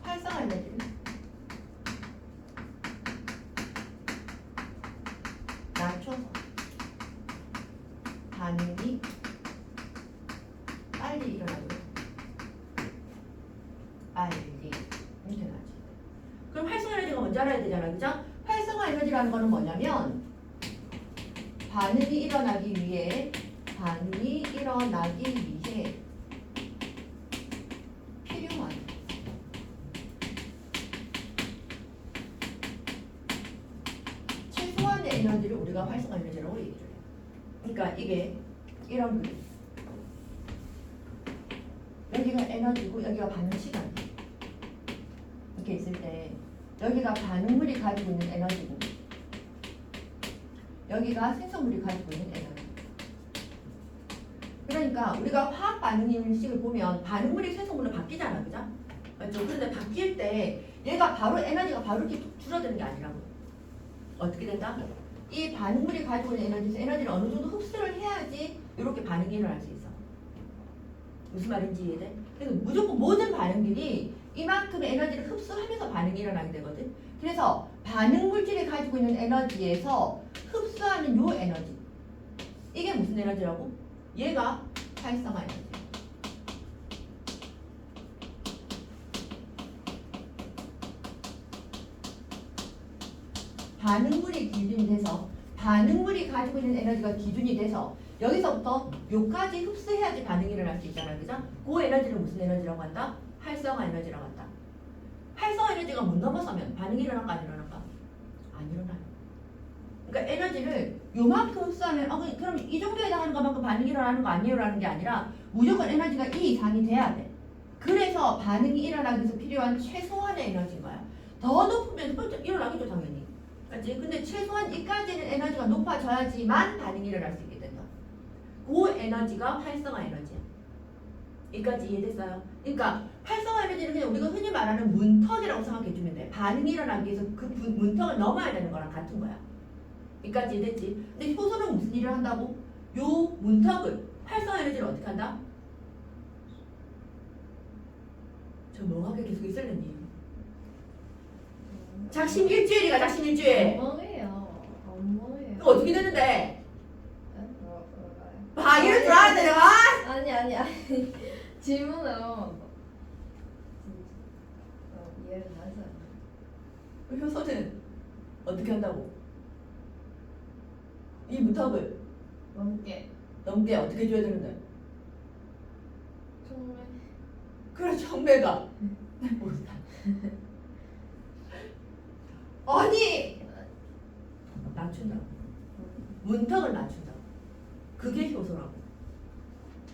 Speaker 1: 활성화 에너지를 낮춰서 반응이 빨리 일어나도록 빨리 이렇게 나지. 그럼 활성화 에너지가 뭔지 알아야 되잖아, 그죠? 활성화 에너지라는 거는 뭐냐면 반응이 일어나기 위해 필요한 최소한의 에너지를 우리가 활성화 에너지라고 얘기를 해요. 그러니까 이게 이런 그림. 여기가 에너지고 여기가 반응 시간. 이렇게 있을 때 여기가 반응물이 가지고 있는 에너지고 여기가 생성물이 가지고 있는 에너지. 그러니까 우리가 화학 반응식을 보면 반응물이 생성물로 바뀌잖아, 그죠? 맞죠? 그런데 바뀔 때 얘가 바로 에너지가 바로 이렇게 뚝 줄어드는 게 아니라고. 어떻게 된다? 이 반응물이 가지고 있는 에너지를 어느 정도 흡수를 해야지 이렇게 반응이 일어날 수 있어. 무슨 말인지 이해돼? 그래서 무조건 모든 반응들이 이만큼의 에너지를 흡수하면서 반응이 일어나게 되거든. 그래서 반응 물질이 가지고 있는 에너지에서 흡수하는 요 에너지. 이게 무슨 에너지라고? 얘가 활성화 에너지. 반응물이 기준이 돼서 반응물이 가지고 있는 에너지가 기준이 돼서 여기서부터 요까지 흡수해야지 반응이 일어날 수 있잖아, 그죠? 그 에너지를 무슨 에너지라고 한다? 활성화 에너지라고 한다. 활성화 에너지가 못 넘어서면 반응이 일어날까 안 일어날까? 안 일어나요. 그러니까 에너지를 요만큼 흡수하면 그럼 이 정도에 해당하는 것만큼 반응이 일어나는 거 아니에요? 라는 게 아니라 무조건 에너지가 이 이상이 돼야 돼. 그래서 반응이 일어나기 위해서 필요한 최소한의 에너지인 거야. 더 높으면 일어나겠죠, 당연히. 맞지? 근데 최소한 이까지는 에너지가 높아져야지만 반응이 일어날 수 있게 된다. 그 에너지가 활성화 에너지야. 여기까지 이해됐어요? 그러니까 활성화 에너지는 그냥 우리가 흔히 말하는 문턱이라고 생각해주면 돼. 반응이 일어나기 위해서 그 문턱을 넘어야 되는 거랑 같은 거야. 여기까지 이해됐지? 근데 효소는 무슨 일을 한다고? 요 문턱을, 활성화 에너지를 어떻게 한다? 저 멍하게 계속 있을랬니? 작심 일주일이가 작심 일주일.
Speaker 2: 뭐예요? 뭐예요?
Speaker 1: 그럼 어떻게 되는데?
Speaker 2: 뭐가요?
Speaker 1: 방해를 들어야 돼, 내가?
Speaker 2: 아니 질문으로 이해를 하지 않아요.
Speaker 1: 효소는 어떻게 한다고? 이 문턱을 넘게 어떻게 해줘야 되는데?
Speaker 2: 정말
Speaker 1: 그래, 정배가. 모른다. 아니! 낮춘다. 문턱을 낮춘다. 그게 효소라고.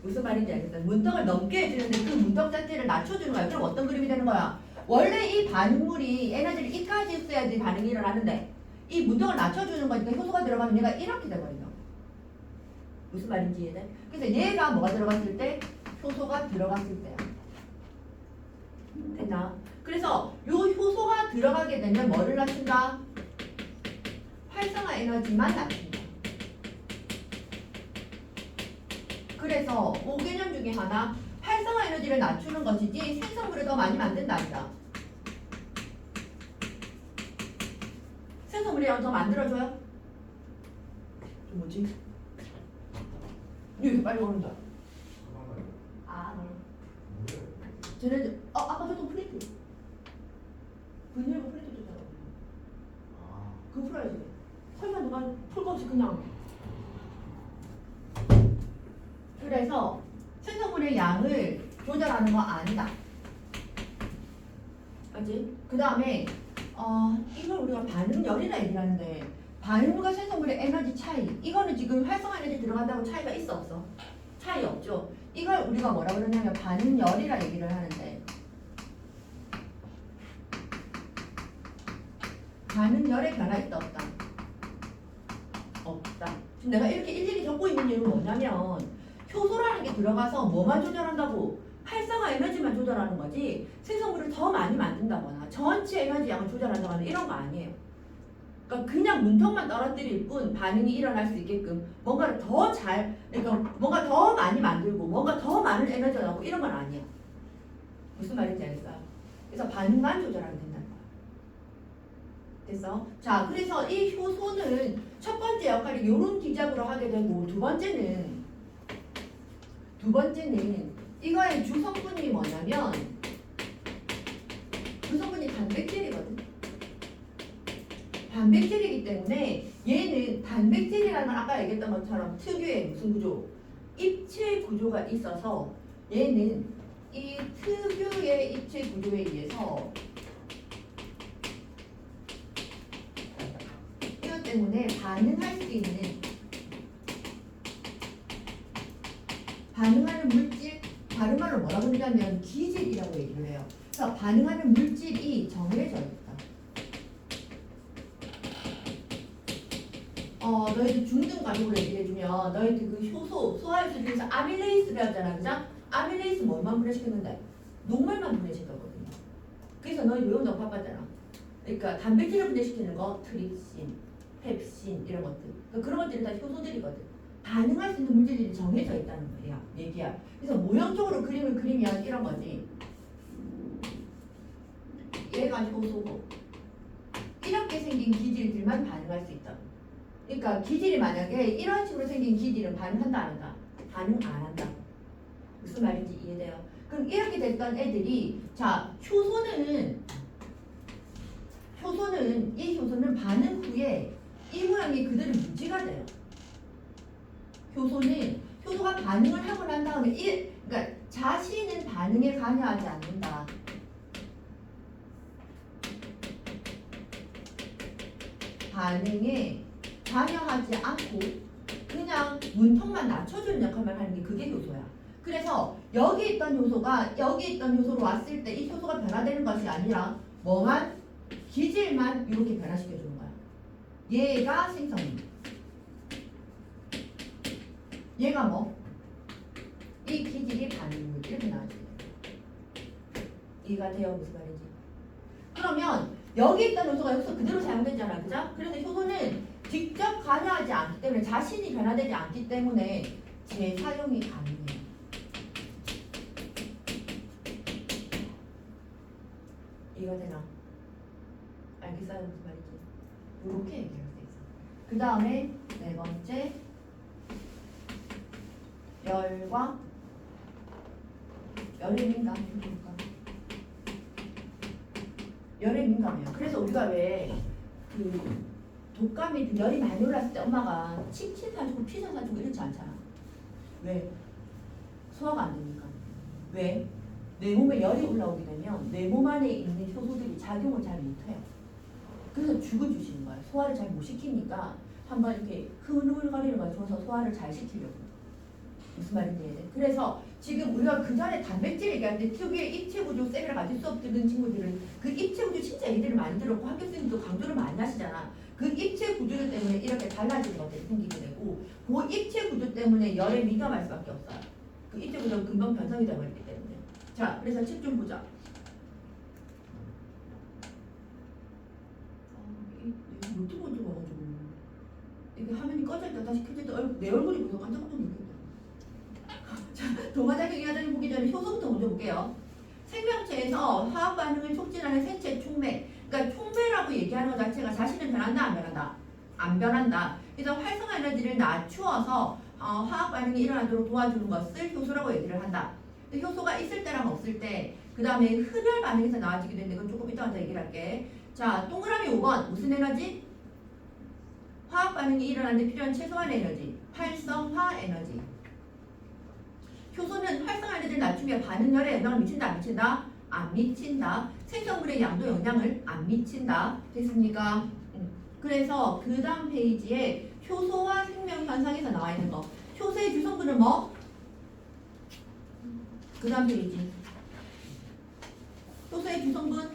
Speaker 1: 무슨 말인지 알겠어요? 문턱을 넘게 해주는데 그 문턱 자체를 낮춰주는 거야. 그럼 어떤 그림이 되는 거야? 원래 이 반응물이 에너지를 이까지 써야지 반응이 일어나는데 이 문턱을 낮춰주는 거니까 효소가 들어가면 얘가 이렇게 돼버린다. 무슨 말인지 이해돼? 그래서 얘가 뭐가 들어갔을 때? 효소가 들어갔을 때야. 됐나? 그래서 요 효소가 들어가게 되면 뭐를 낮춘다? 활성화 에너지만 낮춘다. 그래서 5개념 중에 하나 활성화 에너지를 낮추는 것이지 생성물을 더 많이 만든다 아니다. 생성물이랑 더 만들어줘요? 좀 뭐지? 이렇게 빨리 오른다. 아, 쟤네들 아까 저도 프린트 분열고 프린트 줬잖아. 그거 풀어야지. 설마 누가 풀 거 없이 그냥 조절하는 거 아니다. 맞지? 그 다음에 이걸 우리가 반응열이라 얘기를 하는데 반응물과 생성물의 에너지 차이 이거는 지금 활성화 에너지 들어간다고 차이가 있어 없어? 차이 없죠. 이걸 우리가 뭐라 그러냐면 반응열이라 얘기를 하는데 반응열의 변화 있다 없다? 없다. 지금 내가 이렇게 일일이 적고 있는 이유는 뭐냐면 효소라는 게 들어가서 뭐만 조절한다고? 활성화 에너지만 조절하는 거지 생성물을 더 많이 만든다거나 전체 에너지 양을 조절한다거나 이런 거 아니에요. 그러니까 그냥 문턱만 떨어뜨릴 뿐 반응이 일어날 수 있게끔 뭔가를 더 잘, 그러니까 뭔가 더 많이 만들고 뭔가 더 많은 에너지가 나오고 이런 건 아니야. 무슨 말인지 알겠어요? 그래서 반응만 조절하면 된다는 거야. 됐어? 자, 그래서 이 효소는 첫 번째 역할이 요런 기작으로 하게 되고 두 번째는 이거의 주성분이 뭐냐면 주성분이 단백질이거든. 단백질이기 때문에 얘는 단백질이라는 건 아까 얘기했던 것처럼 특유의 무슨 구조? 입체 구조가 있어서 얘는 이 특유의 입체 구조에 의해서 이것 때문에 반응할 수 있는 반응하는 물질, 다른 말로 뭐라고 그러냐면 기질이라고 얘기를 해요. 그래서 반응하는 물질이 정해져 있다. 너희들 중등 과목을 얘기해주면 너희들 그 효소, 소화효소 중에서 아밀레이스를 하잖아, 그죠? 아밀레이스 뭐만 분해시켰는데? 녹말만 분해시켰거든요. 그래서 너희 외운다고 바빴잖아. 그러니까 단백질을 분해시키는 거, 트립신, 펩신 이런 것들. 그러니까 그런 것들이 다 효소들이거든. 반응할 수 있는 물질이 정해져 있다는 거야, 얘기야. 그래서 모형적으로 그림을 그리면 이런 거지. 얘가 효소고 이렇게 생긴 기질들만 반응할 수 있다. 그러니까 기질이 만약에 이런 식으로 생긴 기질은 반응한다 안 한다? 반응 안 한다. 무슨 말인지 이해돼요? 그럼 이렇게 됐던 애들이 자 이 효소는 반응 후에 이 모양이 그대로 유지가 돼요. 효소가 반응을 하고 난 다음에 그러니까 자신은 반응에 관여하지 않는다. 반응에 관여하지 않고 그냥 문턱만 낮춰주는 역할만 하는 게 그게 효소야. 그래서 여기 있던 효소로 왔을 때 이 효소가 변화되는 것이 아니라 뭐만 기질만 이렇게 변화시켜주는 거야. 얘가 생성물. 얘가 뭐? 이 기질이 반응물 이렇게 나와줘야 돼. 이해가 돼요? 무슨 말인지? 그러면 여기 있던 효소가 여기서 그대로 사용되잖아, 그죠? 그래서 효소는 직접 관여하지 않기 때문에 자신이 변화되지 않기 때문에 재사용이 가능해요. 이해가 되나? 알겠어요? 무슨 말인지? 이렇게 얘기할 수 있어. 그 다음에 네 번째 열에 민감해요. 그래서 우리가 왜 그 독감이 열이 많이 올랐을 때 엄마가 칩칩 사주고 피자 사주고 이렇지 않잖아. 왜? 소화가 안 되니까. 왜? 내 몸에 열이 올라오게 되면 내 몸 안에 있는 효소들이 작용을 잘 못해요. 그래서 죽을 주시는 거예요. 소화를 잘 못 시키니까 한번 이렇게 흐물거리는 걸 줘서 소화를 잘 시키려고. 무슨 말인지 이해돼? 그래서 지금 우리가 그 전에 단백질 얘기할 때 특유의 입체 구조 쌤이랑 같이 수업 들은 친구들은 그 입체 구조 진짜 얘기를 많이 들었고 학교 선생님도 강조를 많이 하시잖아. 그 입체 구조 때문에 이렇게 달라지는 것들이 생기게 되고 그 입체 구조 때문에 열에 민감할 수밖에 없어요. 그 입체 구조가 금방 변성이 되어버리기 때문에. 자, 그래서 책 좀 보자. 노트북 좀 와가지고 이게 화면이 꺼져 있다 다시 켜져 있다 내 얼굴이 보여서 깜짝깜짝 놀랐다. 자, 동화작용이 하자니 보기 전에 효소부터 먼저 볼게요. 생명체에서 화학 반응을 촉진하는 생체 촉매. 그러니까 촉매라고 얘기하는 것 자체가 자신은 변한다 안 변한다? 안 변한다. 그래서 활성화 에너지를 낮추어서 화학 반응이 일어나도록 도와주는 것을 효소라고 얘기를 한다. 효소가 있을 때랑 없을 때, 그 다음에 흡열 반응에서 나와지게 되는데 이건 조금 이따가 얘기를 할게. 자, 동그라미 5번 무슨 에너지? 화학 반응이 일어나는데 필요한 최소한 에너지, 활성화 에너지. 효소는 활성화를 낮추며 반응열에 영향을 미친다 안 미친다? 안 미친다. 생성물의 양도 영향을 안 미친다. 됐습니까? 그래서 그 다음 페이지에 효소와 생명 현상에서 나와 있는 거. 효소의 주성분은 뭐? 그 다음 페이지. 효소의 주성분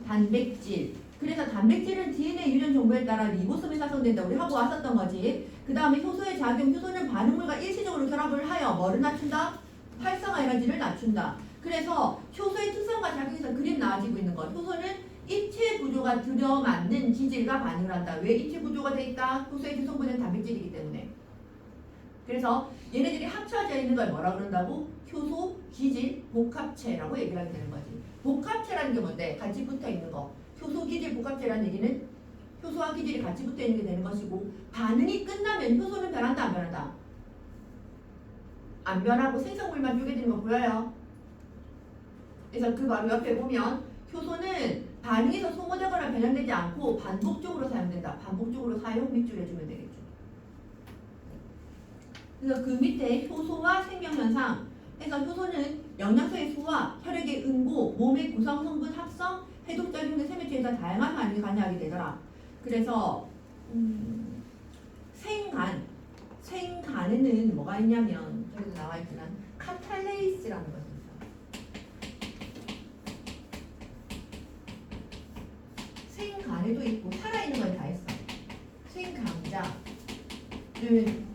Speaker 1: 단백질. 그래서 단백질은 DNA 유전 정보에 따라 리보솜에 사성된다. 우리 하고 왔었던 거지. 그 다음에 효소의 작용. 효소는 반응물과 일시적으로 결합을 하여 뭐를 낮춘다? 활성화 에너지를 낮춘다. 그래서 효소의 특성과 작용에서 그림 나와지고 있는 것. 효소는 입체 구조가 들어맞는 기질과 반응을 한다. 왜 입체 구조가 돼 있다? 효소의 주성분은 단백질이기 때문에. 그래서 얘네들이 합쳐져 있는 걸 뭐라 그런다고? 효소 기질 복합체라고 얘기를 하게 되는 거지. 복합체라는 게 뭔데? 같이 붙어 있는 거. 효소 기질 복합체라는 얘기는 효소와 기질이 같이 붙어 있는 게 되는 것이고, 반응이 끝나면 효소는 변한다 안 변한다? 안 변하고 생성물만 쪼개지는 거 보여요? 그래서 그 바로 옆에 보면 효소는 반응에서 소모되거나 변형되지 않고 반복적으로 사용된다. 반복적으로 사용 밑줄 해주면 되겠죠. 그래서 그 밑에 효소와 생명현상 해서 효소는 영양소의 소화, 혈액의 응고, 몸의 구성 성분 합성, 해독작용 등 생명체에서 다양한 반응이 관여하게 되더라. 그래서 생간에는 뭐가 있냐면 저기도 나와 있지만 카탈레이스라는 것이 있어. 생간에도 있고 살아있는 건 다 있어. 생감자,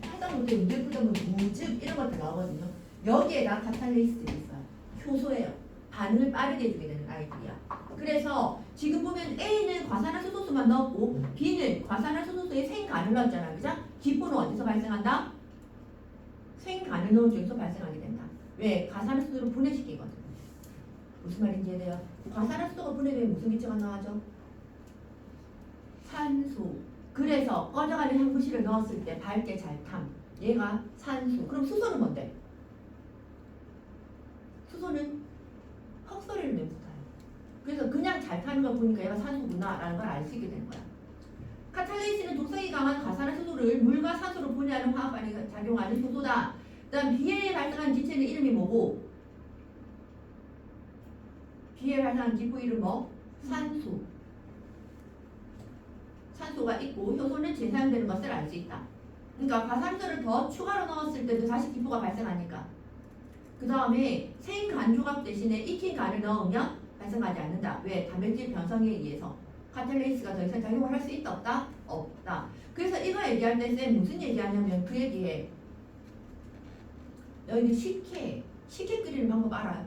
Speaker 1: 하다못해 우대부담은 무즙 이런 것들 나오거든요. 여기에다 카탈레이스들이 있어요. 효소예요. 반응을 빠르게 해주게 되는 아이들이야. 그래서 지금 보면 A는 과산화수소수만 넣었고 B는 과산화수소수에 생간을 넣었잖아. 그죠? 기포는 어디서 발생한다? 생간을 넣은 쪽에서 발생하게 된다. 왜? 과산화수소를 분해시키거든. 무슨 말인지 이해돼요? 과산화수소가 분해되면 무슨 기체가 나와죠? 산소. 그래서 꺼져가는 향부실을 넣었을 때 밝게 잘 탐. 얘가 산소. 그럼 수소는 뭔데? 수소는 헉소리를 내면서 타요. 그래서 그냥 잘 타는 걸 보니까 얘가 산소구나라는 걸 알 수 있게 되는 거야. 카탈레이스는 독성이 강한 과산화수소를 물과 산소로 분해하는 화학 반응에 작용하는 효소다. 그 다음 비에 발생한 기체는 이름이 뭐고? 비에 발생한 기포 이름 뭐? 산소. 산소가 있고 효소는 재사용되는 것을 알 수 있다. 그러니까 과산소를 더 추가로 넣었을 때도 다시 기포가 발생하니까. 그 다음에 생간 조각 대신에 익힌 간을 넣으면 발생하지 않는다. 왜? 단백질 변성에 의해서. 카탈레이스가 더 이상 작용을 할 수 있다 없다? 없다. 그래서 이거 얘기할 때 쌤 무슨 얘기하냐면 그 얘기에 너희들 식혜 끓이는 방법 알아요?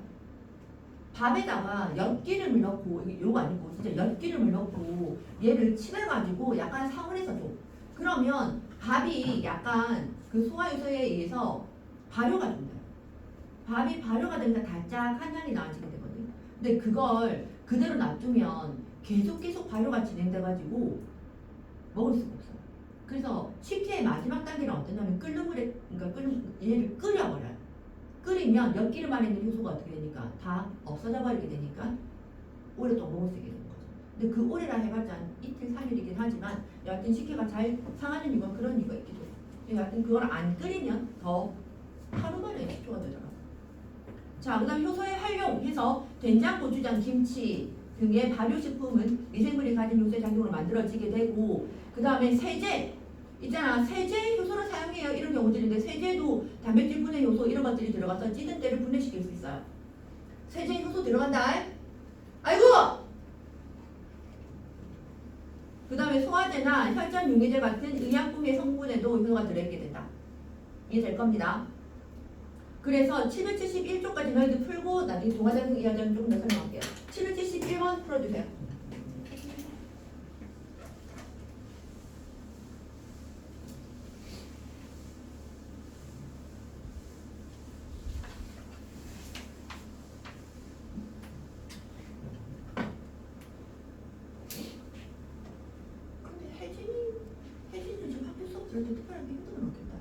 Speaker 1: 밥에다가 엿기름을 넣고, 이거 아니고 진짜 엿기름을 넣고 얘를 칠해가지고 약간 상온에서 줘. 그러면 밥이 약간 그 소화효소에 의해서 발효가 된다. 밥이 발효가 되면서 달짝한 향이 나와지게 되거든요. 근데 그걸 그대로 놔두면 계속 발효가 진행돼가지고 먹을 수가 없어요. 그래서 식혜의 마지막 단계는 어떠냐면 끓는 물에, 그러니까 얘를 끓여버려요. 끓이면 엿기름 안에 있는 효소가 어떻게 되니까 다 없어져 버리게 되니까 오랫동안 먹을 수 있게 되는 거죠. 근데 그 오래라 해봤자 이틀 3일이긴 하지만 여하튼 식혜가 잘 상하는 이유가 그런 이유가 있기도 해요. 여하튼 그걸 안 끓이면 더 하루 만에 식초가 되더라고요. 자, 그 다음 효소의 활용해서 된장, 고추장, 김치 등의 발효식품은 미생물이 가진 효소의 작용으로 만들어지게 되고, 그 다음에 세제 있잖아. 세제 효소를 사용해요. 이런 경우들인데 세제도 단백질 분해 효소 이런 것들이 들어가서 찌든 때를 분해시킬 수 있어요. 세제 효소 들어간다. 아이고! 그 다음에 소화제나 혈전 용해제 같은 의약품의 성분에도 효소가 들어있게 된다. 이해될 겁니다. 그래서 771쪽까지 너희들 풀고 나중에 동화작용 이하자는 조금 더 설명할게요. 771번 풀어주세요. 근데 혜진이 지금 학교 수업 들을 때 특별하게 힘든 건 없겠다.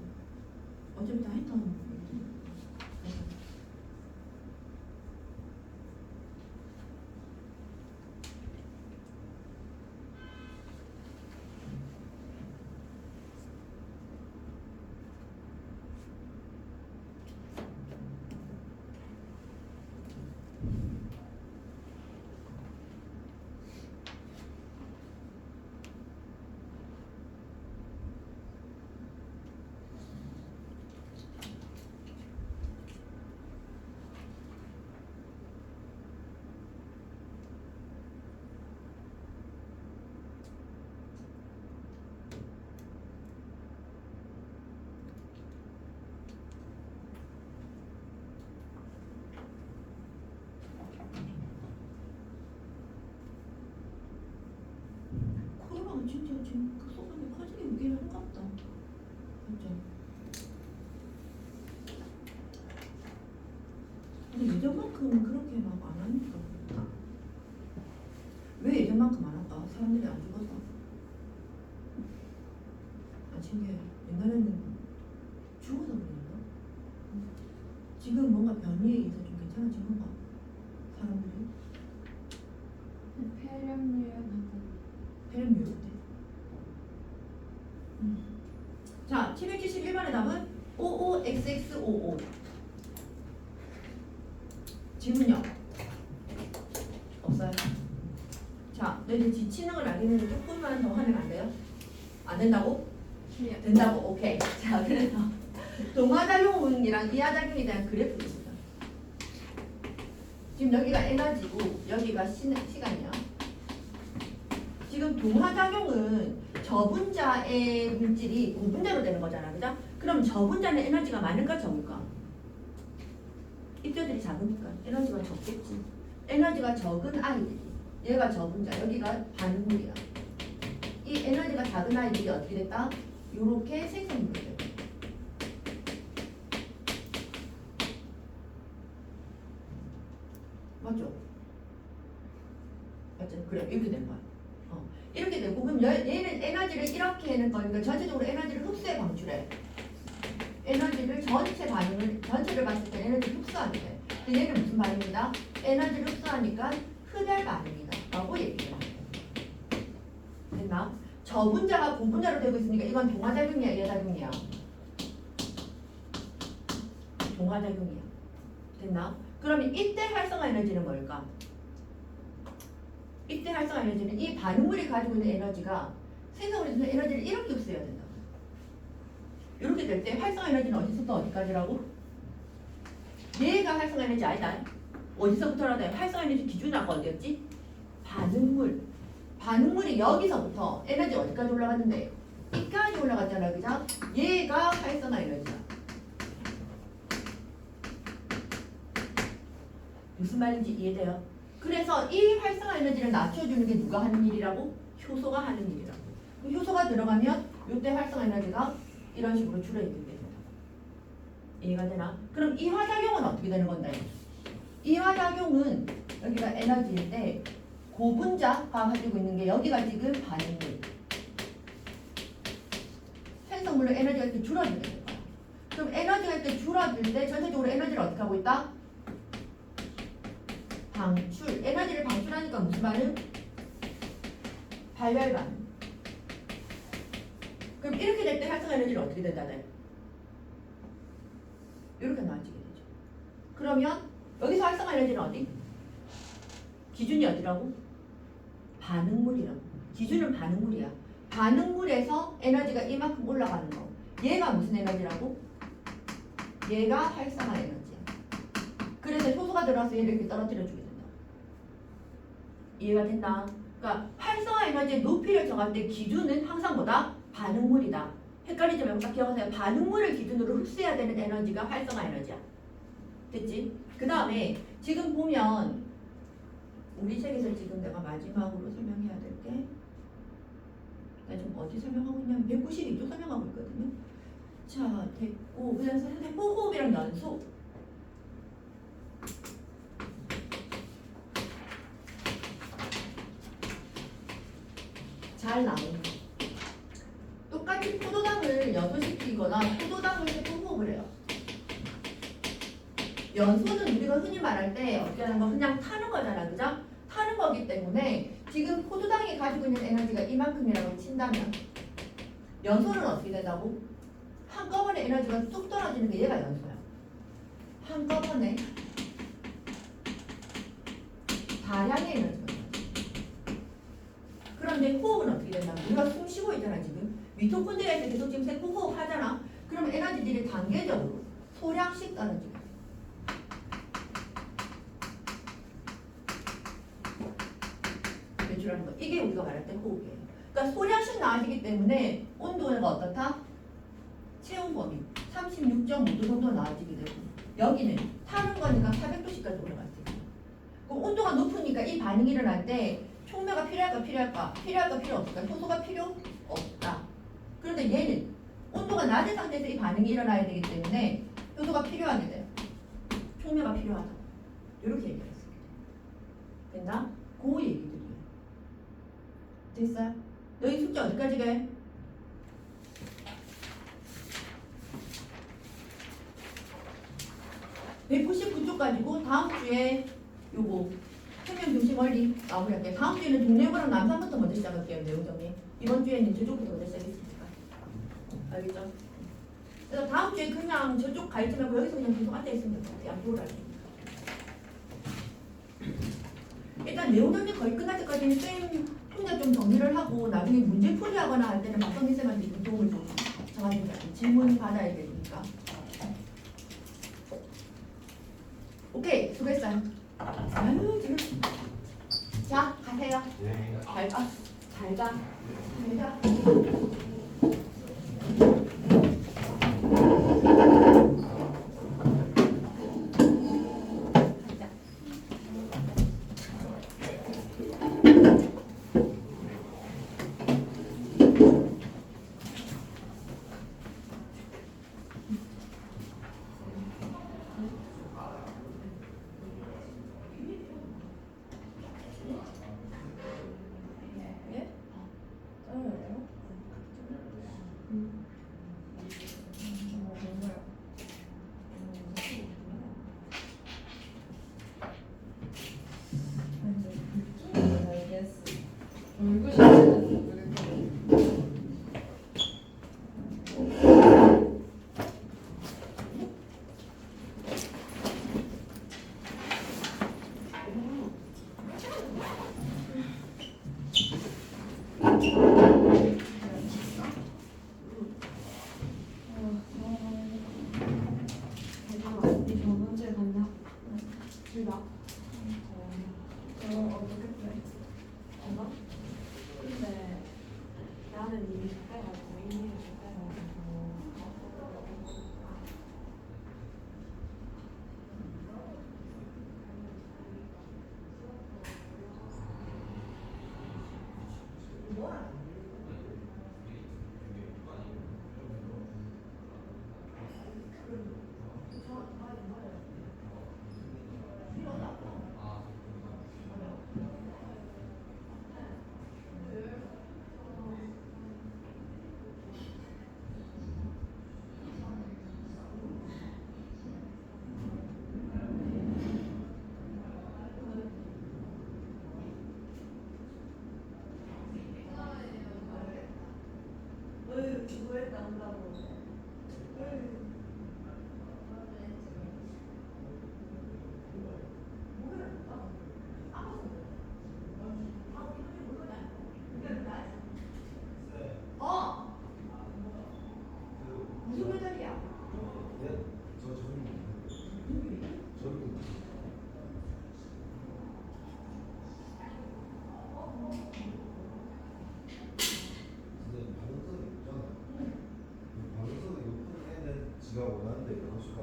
Speaker 1: 어차피 다 했던 거지. 지금 그 소금이 커지게 무게를 한가 보다. 그죠? 근데 예전만큼 그렇게 막 안 하니까. 왜 예전만큼 안 할까? 사람들이 안 죽어서. 아, 신기해. 옛날에는 죽어서 그랬나? 지금 뭔가 변이에 의해서 좀 괜찮아진 건가? 사람들이?
Speaker 2: 폐렴유연하고
Speaker 1: 폐렴유연대. 자, 771번의 답은 55XX55. 질문요? 없어요? 자, 너희들 지치능을 알기는 조금만 더 하면 안 돼요? 안 된다고? 된다고? 오케이. 자, 그래서 동화작용이랑 이하작용에 대한 그래프입니다. 지금 여기가 에너지고 여기가 시간이야. 지금 동화작용은 저분자의 물질이 고분자로 되는 거잖아, 그죠? 그럼 저분자는 에너지가 많을까 적을까? 입자들이 작으니까 에너지가 적겠지. 에너지가 적은 아이들이, 얘가 저분자, 여기가 반응물이야. 이 에너지가 작은 아이들이 어떻게 됐다? 요렇게 생성물이 됐다. 맞죠? 맞죠? 그래, 이렇게 된 거야. 이렇게 되고, 그럼 얘는 에너지를 이렇게 하는 거니까 전체적으로 에너지를 흡수해 방출해. 에너지를 전체를 봤을 때 에너지를 흡수하는데, 근데 얘는 무슨 반응이다? 에너지를 흡수하니까 흡열 반응이다 라고 얘기를 합니다. 됐나? 저분자가 고분자로 되고 있으니까 이건 동화작용이야, 이하작용이야? 동화작용이야. 됐나? 그러면 이때 활성화 에너지는 뭘까? 이때 활성화 에너지는 이 반응물이 가지고 있는 에너지가 생성물에서 에너지를 이렇게 흡수해야 된다. 이렇게 될 때 활성화 에너지는 어디서부터 어디까지라고? 얘가 활성화 에너지 아니다. 어디서부터라도 활성화 에너지 기준이 아까 어디였지? 반응물. 반응물이 여기서부터 에너지 어디까지 올라갔는데? 이까지 올라갔잖아, 그죠? 얘가 활성화 에너지야. 무슨 말인지 이해돼요? 그래서 이 활성화 에너지를 낮춰주는 게 누가 하는 일이라고? 효소가 하는 일이라고. 그럼 효소가 들어가면 이때 활성화 에너지가 이런 식으로 줄어들게 된다. 이해가 되나? 그럼 이화작용은 어떻게 되는 건데? 이화작용은 여기가 에너지일 때 고분자가 가지고 있는 게 여기가 지금 반응물. 생성물로 에너지가 이렇게 줄어들게 될 거야. 그럼 에너지가 이렇게 줄어들 때 전체적으로 에너지를 어떻게 하고 있다? 방출. 에너지를 방출하니까 무슨 반응? 발열 반응. 그럼 이렇게 될 때 활성화 에너지는 어떻게 된다네? 이렇게 나아지게 되죠. 그러면 여기서 활성화 에너지는 어디? 기준이 어디라고? 반응물이라고. 기준은 반응물이야. 반응물에서 에너지가 이만큼 올라가는 거. 얘가 무슨 에너지라고? 얘가 활성화 에너지야. 그래서 효소가 들어와서 얘를 이렇게 떨어뜨려 주게 된다. 이해가 됐나? 그러니까 활성화 에너지의 높이를 정할 때 기준은 항상 뭐다? 반응물이다. 헷갈리지 말고 딱 기억하세요. 반응물을 기준으로 흡수해야 되는 에너지가 활성화 에너지야. 됐지? 그 다음에 지금 보면 우리 책에서 지금 내가 마지막으로 설명해야 될 게 나 지금 어디 설명하고 있냐면 192쪽 설명하고 있거든요. 자, 됐고 그래서 호흡이랑 연소 잘 나오는 똑같이 포도당을 연소시키거나 포도당을 해서 호흡을 해요. 연소는 우리가 흔히 말할 때 어떻게 하는 거 그냥 타는 거잖아, 그죠? 타는 거기 때문에 지금 포도당이 가지고 있는 에너지가 이만큼이라고 친다면 연소는 어떻게 된다고? 한꺼번에 에너지가 뚝 떨어지는 게 얘가 연소야. 한꺼번에 다량의 에너지가 떨어져. 그런데 호흡은 어떻게 된다고? 우리가 숨 쉬고 있잖아, 지금. 미토콘드리아에서 계속 지금 세포호흡 하잖아. 그러면 에너지들이 단계적으로 소량씩 떨어지고 배출하는 거. 이게 우리가 말할 때 호흡이에요. 그러니까 소량씩 나아지기 때문에 온도가 어떻다? 체온 범위 36.5도 정도 나아지게 되고 여기는 타는 거니까 400도씨까지 올라갔어요. 그럼 온도가 높으니까 이 반응이 일어날 때 촉매가 필요할까 필요 없을까? 효소가 필요 그런데 얘는 온도가 낮은 상태에서 이 반응이 일어나야 되기 때문에 효소가 필요하게 돼요. 촉매가 필요하다. 이렇게 얘기했어요. 됐나? 그 얘기들이에요. 됐어요? 너희 숙제 어디까지 가? (199쪽) 가지고 다음 주에 요거 생명 중심 원리 마무리할게요. 다음 주에는 동네구랑 남산부터 먼저 시작할게요. 내용 정리. 이번 주에는 저쪽부터 먼저 시작했으니까. 알겠죠? 그래서 다음 주에 그냥 저쪽 가 있지 말고 여기서 그냥 계속 앉아 있으면 될 것 같아요. 양쪽으로 할게요. 일단 내용 정리 거의 끝날 때까지는 쌤 혼자 좀 정리를 하고 나중에 문제 풀이하거나 할 때는 막성민 쌤한테 좀 도움을 좀 정하니까 질문 받아야 되니까. 오케이, 수고했어요. 아유, 지금. 자, 가세요.
Speaker 3: 네.
Speaker 1: 잘 가. 잘 가. 잘 가. 가자.
Speaker 2: 예? 짱이에요? 정말. 아니, 알겠어. 울고 싶지.
Speaker 4: 네 저번주에 갔나? 둘다
Speaker 2: 어떻게 돼?
Speaker 4: 뭔가? 근데 나는 이미 접해가지고 이미 접해가지고
Speaker 1: 어? 무슨 메달이야?
Speaker 3: 지가 원하는 대로 할 수가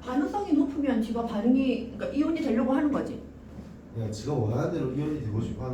Speaker 1: 반응성이 높으면 지가 반응이 그러니까 이온이 되려고 하는 거지.
Speaker 3: 그냥 지가 원하는 대로 이혼이 되고 싶어 하는